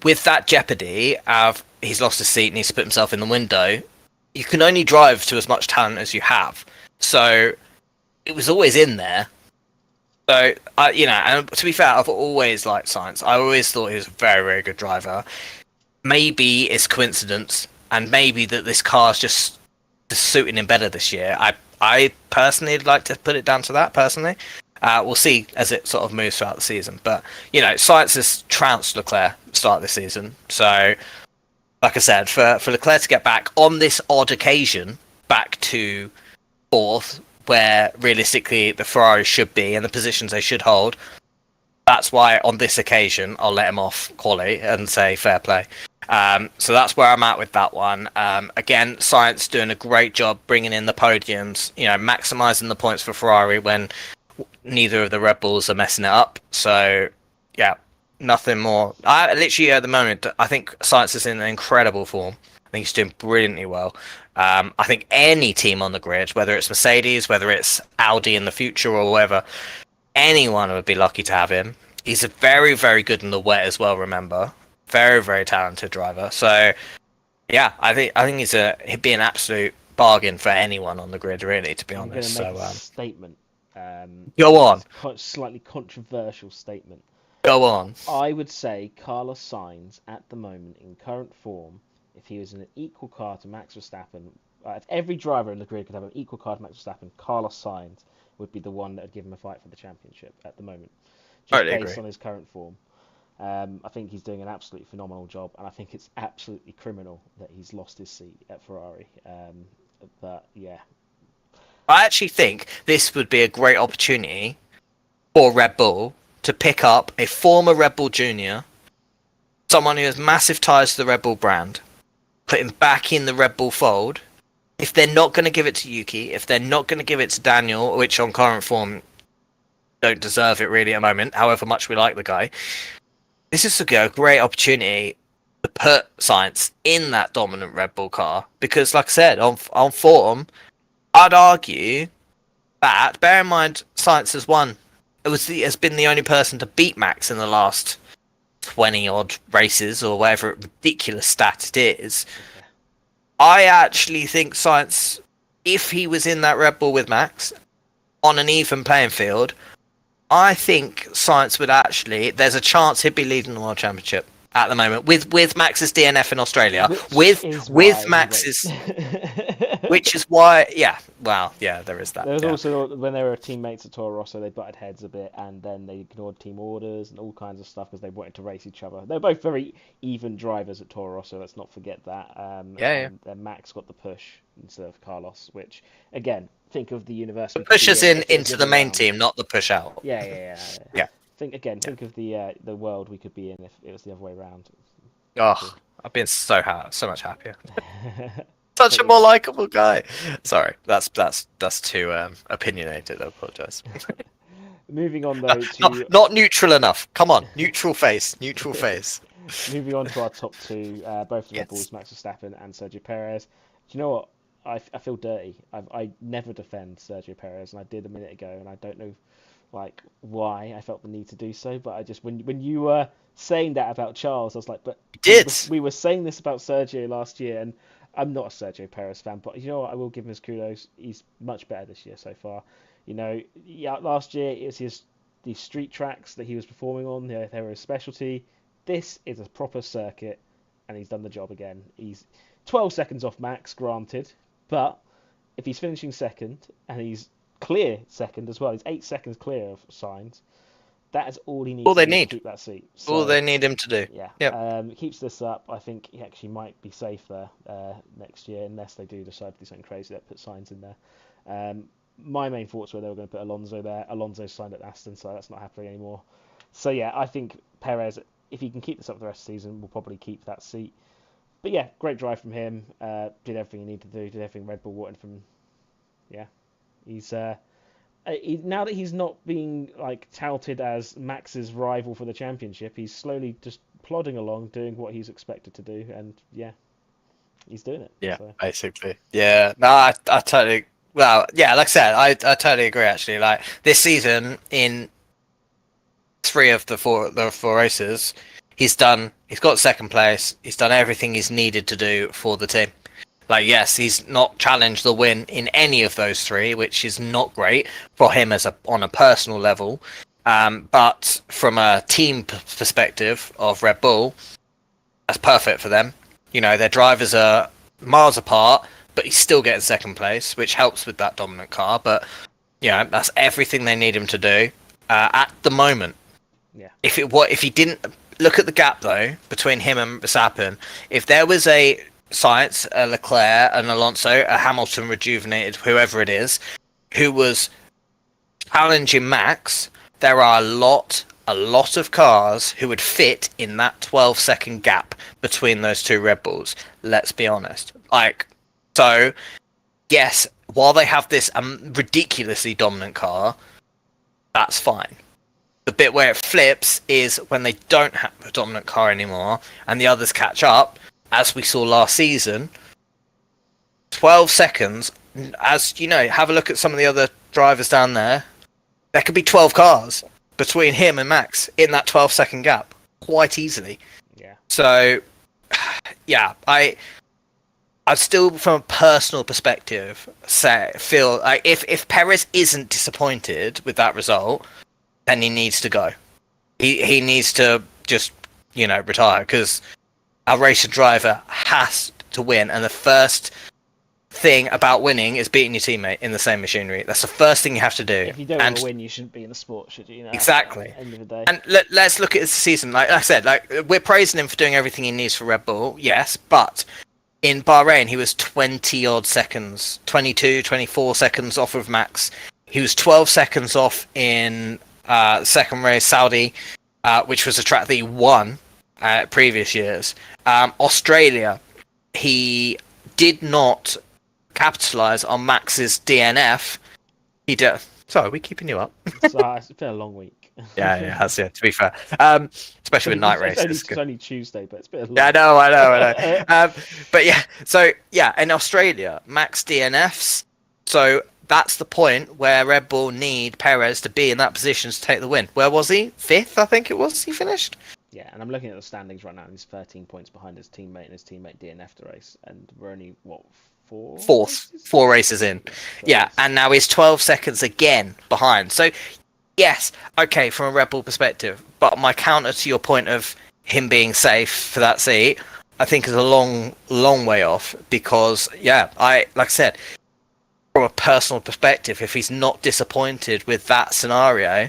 with that jeopardy of he's lost his seat and he's put himself in the window, you can only drive to as much talent as you have. So it was always in there. So, and to be fair, I've always liked Sainz. I always thought he was a very, very good driver. Maybe it's coincidence, and maybe that this car's just suiting him better this year. I personally would like to put it down to that, personally. We'll see as it sort of moves throughout the season. But, Sainz has trounced Leclerc at the start of the season. So, like I said, for Leclerc to get back on this odd occasion, back to fourth, where realistically the Ferrari should be and the positions they should hold, that's why on this occasion I'll let him off quali and say fair play. So that's where I'm at with that one. Again, Sainz doing a great job bringing in the podiums, maximising the points for Ferrari when neither of the Red Bulls are messing it up. So, yeah, nothing more. I literally, at the moment, I think Sainz is in incredible form. I think he's doing brilliantly well. I think any team on the grid, whether it's Mercedes, whether it's Audi in the future or whatever, anyone would be lucky to have him. He's a very, very good in the wet as well, remember. Very, very talented driver. So, yeah, I think he'd be an absolute bargain for anyone on the grid, really, to be honest. I'm going to make a statement. Go on. Slightly controversial statement. Go on. I would say Carlos Sainz, at the moment, in current form, if he was in an equal car to Max Verstappen, if every driver in the grid could have an equal car to Max Verstappen, Carlos Sainz would be the one that would give him a fight for the championship at the moment. Just based on his current form. I think he's doing an absolutely phenomenal job, and I think it's absolutely criminal that he's lost his seat at Ferrari. But yeah, I actually think this would be a great opportunity for Red Bull to pick up a former Red Bull junior, someone who has massive ties to the Red Bull brand, put him back in the Red Bull fold. If they're not going to give it to Yuki, if they're not going to give it to Daniel, which on current form don't deserve it really at the moment, however much we like the guy, this is a great opportunity to put Sainz in that dominant Red Bull car. Because, like I said, on form, I'd argue that, bear in mind, Sainz has been the only person to beat Max in the last 20-odd races, or whatever ridiculous stat it is. I actually think Sainz, if he was in that Red Bull with Max, on an even playing field, I think Sainz would actually, there's a chance he'd be leading the World Championship at the moment with Max's DNF in Australia, with Max's, which is why, there is that. There was also, when they were teammates at Toro Rosso, they butted heads a bit, and then they ignored team orders and all kinds of stuff because they wanted to race each other. They're both very even drivers at Toro Rosso, let's not forget that. And then Max got the push instead of Carlos, which, again, think of the universe. The push is into the main team, not the push out. Yeah. Think of the world we could be in if it was the other way around. Oh, I've been so much happier. Such a more likable guy. Sorry, that's too opinionated. I apologise. Moving on though to not neutral enough. Come on, neutral face. Moving on to our top two, both the Red Bulls, Max Verstappen and Sergio Perez. Do you know what? I feel dirty. I never defend Sergio Perez, and I did a minute ago, and I don't know why I felt the need to do so, but I just when you were saying that about Charles, I was like, but we were saying this about Sergio last year, and I'm not a Sergio Perez fan, but you know what, I will give him his kudos. He's much better this year so far. Last year it was these street tracks that he was performing on. They were his specialty. This is a proper circuit, and he's done the job again. He's 12 seconds off Max, granted, but if he's finishing second and he's clear second as well, he's 8 seconds clear of Sainz. That is all he needs to keep that seat. So, all they need him to do. Yeah. Yep. Keeps this up, I think he actually might be safe there next year, unless they do decide to do something crazy that puts Sainz in there. My main thoughts were they were going to put Alonso there. Alonso signed at Aston, so that's not happening anymore. So yeah, I think Perez, if he can keep this up the rest of the season, will probably keep that seat. But yeah, great drive from him. Did everything he needed to do. Did everything Red Bull wanted from. Yeah, he's now that he's not being touted as Max's rival for the championship, he's slowly just plodding along, doing what he's expected to do, and yeah, he's doing it. Yeah, so. Basically. Yeah, no, I totally. Well, yeah, like I said, I totally agree. Actually, this season, in 3 of the four races, he's got second place. He's done everything he's needed to do for the team. Yes, he's not challenged the win in any of those 3, which is not great for him on a personal level. But from a team perspective of Red Bull, that's perfect for them. Their drivers are miles apart, but he's still getting second place, which helps with that dominant car. But Yeah, that's everything they need him to do at the moment. Yeah. If he didn't look at the gap though between him and Verstappen, if there was a Sainz, a Leclerc, an Alonso, a Hamilton rejuvenated, whoever it is, who was challenging Max, there are a lot of cars who would fit in that 12-second gap between those two Red Bulls. Let's be honest. So, yes, while they have this ridiculously dominant car, that's fine. The bit where it flips is when they don't have a dominant car anymore and the others catch up, as we saw last season. 12 seconds, as you know, have a look at some of the other drivers down there. There could be 12 cars between him and Max in that 12-second gap quite easily. Yeah. So, yeah, I still, from a personal perspective, feel like if Perez isn't disappointed with that result, then he needs to go. He needs to just, retire, because a racer driver has to win, and the first thing about winning is beating your teammate in the same machinery. That's the first thing you have to do. If you don't want to win, you shouldn't be in the sport, should you? Exactly. At the end of the day. And let's look at this season. Like I said, we're praising him for doing everything he needs for Red Bull, yes, but in Bahrain, he was 20-odd seconds, 22, 24 seconds off of Max. He was 12 seconds off in second race, Saudi, which was a track that he won previous years. Australia, he did not capitalize on Max's DNF. He did. Sorry, are we keeping you up? It's been a long week. Yeah, it has, to be fair. Especially with night races. It's only Tuesday, but it's been a long. Yeah, I know. But yeah, so yeah, in Australia, Max DNFs. So that's the point where Red Bull need Perez to be in that position to take the win. Where was he? 5th, I think it was. He finished. Yeah, and I'm looking at the standings right now, and he's 13 points behind his teammate, and his teammate DNF'd the race, and we're only four races in. Yeah, and now he's 12 seconds again behind. So yes, okay, from a Red Bull perspective, but my counter to your point of him being safe for that seat, I think is a long way off, because like I said, from a personal perspective, if he's not disappointed with that scenario,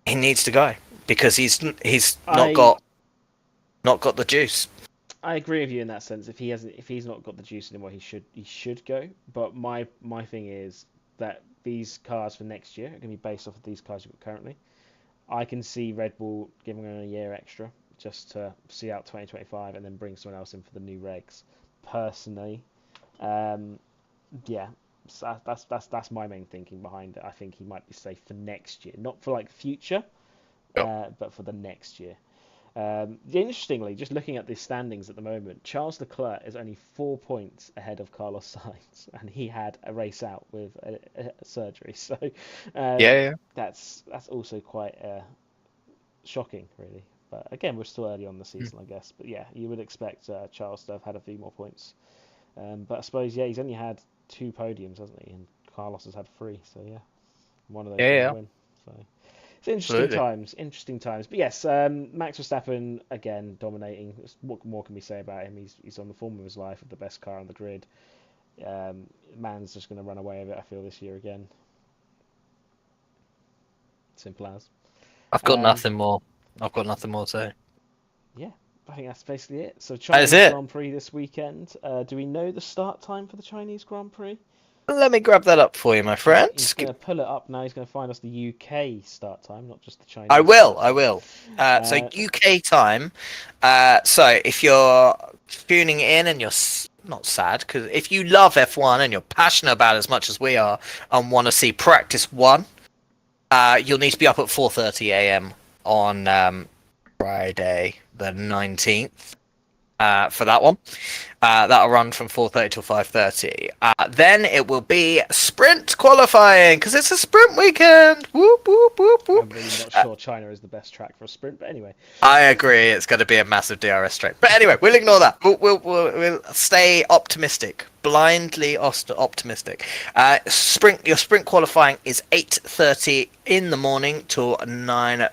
he needs to go, because he's not got the juice. I agree with you in that sense. If he's not got the juice anymore, he should go. But my thing is that these cars for next year are going to be based off of these cars you've got currently. I can see Red Bull giving him a year extra just to see out 2025 and then bring someone else in for the new regs. Personally, that's my main thinking behind it. I think he might be safe for next year, not for future, but for the next year. Interestingly, just looking at the standings at the moment, Charles Leclerc is only 4 points ahead of Carlos Sainz, and he had a race out with a surgery. So that's also quite shocking, really. But again, we're still early on the season, I guess. But yeah, you would expect Charles to have had a few more points. But I suppose he's only had 2 podiums, hasn't he? And Carlos has had 3. So yeah, one of those win. So. It's interesting times. But yes, Max Verstappen, again, dominating. What more can we say about him? He's on the form of his life with the best car on the grid. Man's just going to run away with it, I feel, this year again. Simple as. I've got nothing more to say. Yeah, I think that's basically it. So Chinese Grand Prix this weekend. Do we know the start time for the Chinese Grand Prix? Let me grab that up for you, my friend. He's going to pull it up now. He's going to find us the UK start time, not just the Chinese. I will. So UK time. So if you're tuning in and you're not sad, because if you love F1 and you're passionate about it as much as we are and want to see practice 1, you'll need to be up at 4:30 a.m. on Friday the 19th. For that one. That'll run from 4:30 till 5:30. Then it will be sprint qualifying, because it's a sprint weekend. Whoop, whoop, whoop, whoop. I'm really not sure China is the best track for a sprint, but anyway. I agree, it's going to be a massive DRS track. But anyway, we'll ignore that. We'll stay optimistic, blindly optimistic. Your sprint qualifying is 8:30 in the morning till 9.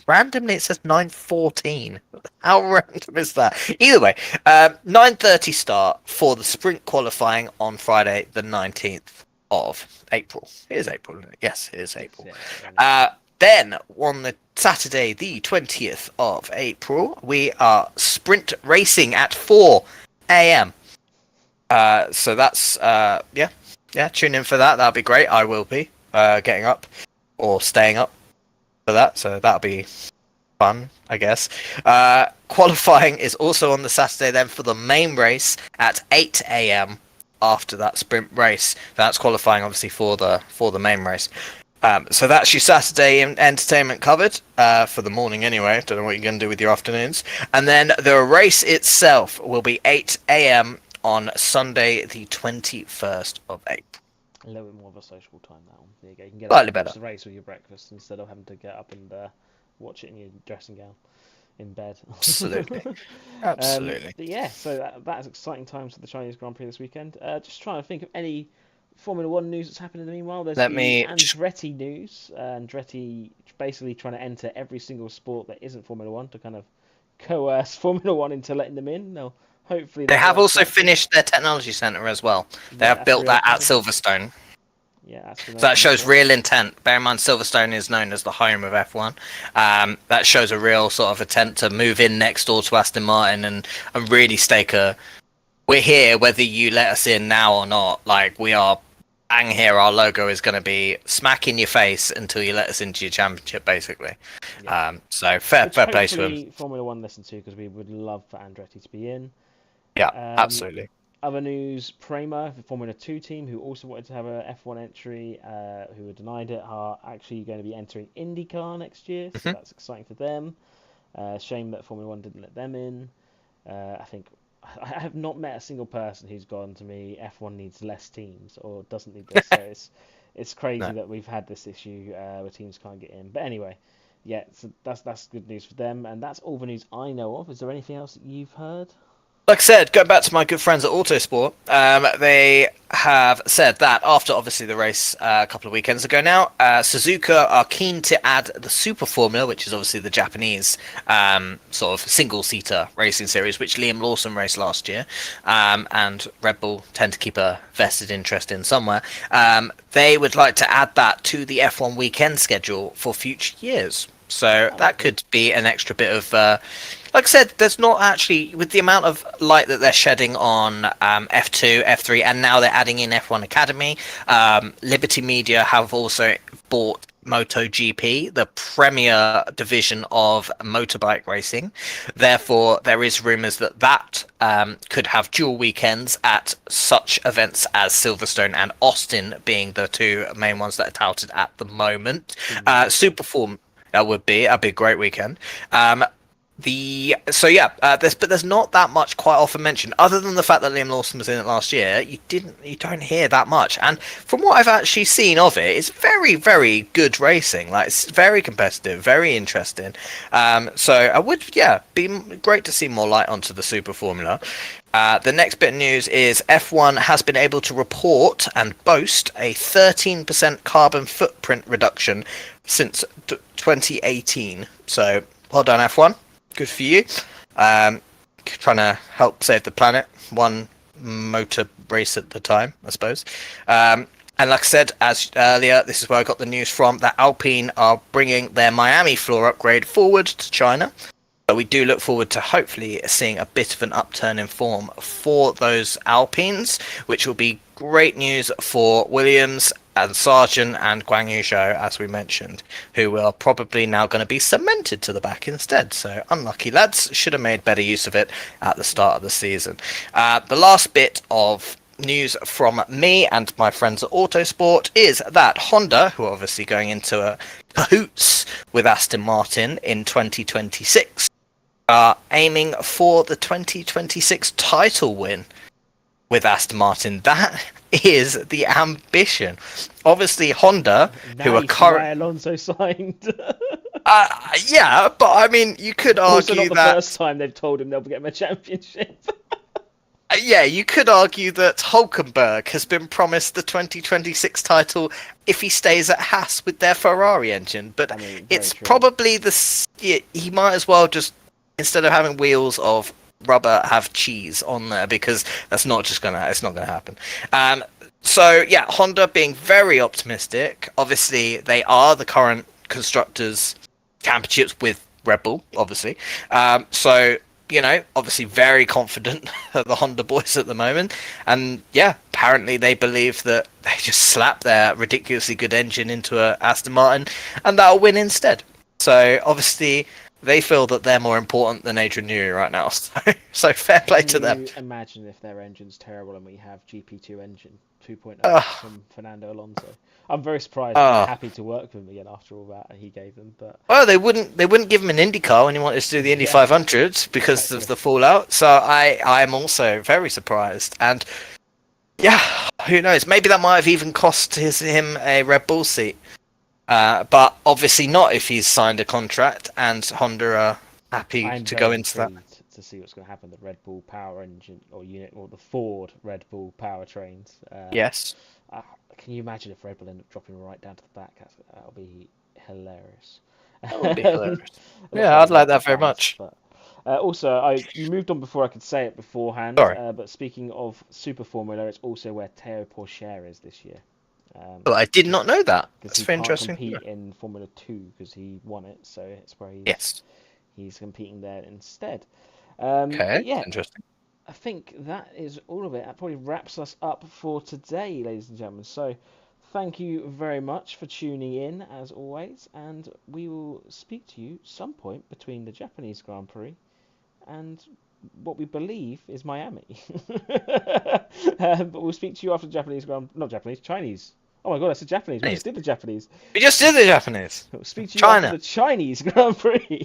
Randomly, it says 9:14. How random is that? Either way, 9:30 start for the sprint qualifying on Friday the 19th. of April. It is April, isn't it? Yes, it is April. Yeah. Then on the Saturday, the 20th of April, we are sprint racing at 4 a.m. So that's tune in for that. That'll be great. I will be getting up or staying up for that, so that'll be fun, I guess. Qualifying is also on the Saturday then for the main race at 8 a.m. after that sprint race. That's qualifying obviously for the main race. So that's your Saturday entertainment covered for the morning anyway. Don't know what you're going to do with your afternoons. And then the race itself will be 8 a.m. on Sunday, the 21st of April. A little bit more of a sociable time now. There you go. You can get Slightly up and better. watch the race with your breakfast instead of having to get up and watch it in your dressing gown in bed. Absolutely. Absolutely. But yeah, so that's exciting times for the Chinese Grand Prix this weekend. Just trying to think of any Formula One news that's happened in the meanwhile. There's Andretti news. Andretti basically trying to enter every single sport that isn't Formula One to kind of coerce Formula One into letting them in. Now, hopefully they have also finished their technology center as well. They have built that at Silverstone. Yeah, so that shows real intent. Bear in mind, Silverstone is known as the home of F1. That shows a real sort of attempt to move in next door to Aston Martin and really stake a... We're here whether you let us in now or not. Like, we are bang here. Our logo is going to be smack in your face until you let us into your championship, basically. Yeah. So fair play to them. Formula One listen to, because we would love for Andretti to be in. Yeah, absolutely. Other news, Prema, the Formula 2 team, who also wanted to have a F1 entry, who were denied it, are actually going to be entering IndyCar next year, so that's exciting for them. Shame that Formula 1 didn't let them in. I have not met a single person who's gone to me, F1 needs less teams, or doesn't need this, so it's crazy that we've had this issue where teams can't get in. But anyway, yeah, so that's good news for them, and that's all the news I know of. Is there anything else that you've heard? Like I said, going back to my good friends at Autosport, they have said that after obviously the race a couple of weekends ago now, Suzuka are keen to add the Super Formula, which is obviously the Japanese sort of single-seater racing series, which Liam Lawson raced last year, and Red Bull tend to keep a vested interest in somewhere. They would like to add that to the F1 weekend schedule for future years. So that could be an extra bit of... like I said, there's not actually, with the amount of light that they're shedding on F2, F3, and now they're adding in F1 Academy, Liberty Media have also bought MotoGP, the premier division of motorbike racing. Therefore, there is rumours that could have dual weekends at such events as Silverstone and Austin being the two main ones that are touted at the moment. Superform, that would be a great weekend. There's not that much quite often mentioned, other than the fact that Liam Lawson was in it last year. You don't hear that much, and from what I've actually seen of it, it's very, very good racing. Like, it's very competitive, very interesting. So I would, be great to see more light onto the Super Formula. The next bit of news is F1 has been able to report and boast a 13% carbon footprint reduction since 2018. So well done, F1. Good for you. Trying to help save the planet, one motor race at the time, I suppose. And like I said, as earlier, this is where I got the news from, that Alpine are bringing their Miami floor upgrade forward to China. So we do look forward to hopefully seeing a bit of an upturn in form for those Alpines, which will be great news for Williams and Sargent and Guan Yu Zhou, as we mentioned, who are probably now going to be cemented to the back instead. So unlucky lads, should have made better use of it at the start of the season. The last bit of news from me and my friends at Autosport is that Honda, who are obviously going into a cahoots with Aston Martin in 2026, are aiming for the 2026 title win with Aston Martin. That is the ambition. Obviously, Honda, who are currently... Alonso signed. Yeah, but I mean, you could argue also not that... the first time they've told him they'll get him a championship. Yeah, you could argue that Hülkenberg has been promised the 2026 title if he stays at Haas with their Ferrari engine, but I mean, it's probably he might as well just, instead of having wheels of rubber, have cheese on there, because it's not gonna happen. So yeah, Honda being very optimistic. Obviously, they are the current constructors championships with Red Bull. Obviously, so obviously very confident of the Honda boys at the moment. And yeah, apparently they believe that they just slap their ridiculously good engine into a Aston Martin, and that'll win instead. So obviously they feel that they're more important than Adrian Newey right now. So fair play to them. Imagine if their engine's terrible and we have GP2 engine 2.0 Ugh. from Fernando Alonso. I'm very surprised. Oh. I'm happy to work with him again after all that he gave them. But Well, they wouldn't give him an IndyCar when he wanted to do the Indy 500 because of the fallout. So I'm also very surprised. And yeah, who knows? Maybe that might have even cost him a Red Bull seat. But obviously not if he's signed a contract and Honda are happy I'm to very go into that. intrigued to see what's going to happen. The Red Bull power engine or unit, or the Ford Red Bull powertrains. Yes. Can you imagine if Red Bull end up dropping right down to the back? That'll be hilarious. That would be hilarious. Yeah, I'd like that very much. But, also, you moved on before I could say it beforehand. Sorry. But speaking of Super Formula, it's also where Teo Pourchaire is this year. Well, I did not know that. Because That's he very can't interesting. compete in Formula 2 because he won it, so it's where he's competing there instead. Okay, yeah, interesting. I think that is all of it. That probably wraps us up for today, ladies and gentlemen. So, thank you very much for tuning in, as always, and we will speak to you some point between the Japanese Grand Prix and what we believe is Miami. But we'll speak to you after the Chinese. Oh my god, I said Japanese. We just did the Japanese. We just did the Japanese. We'll speak to you China. after the Chinese Grand Prix.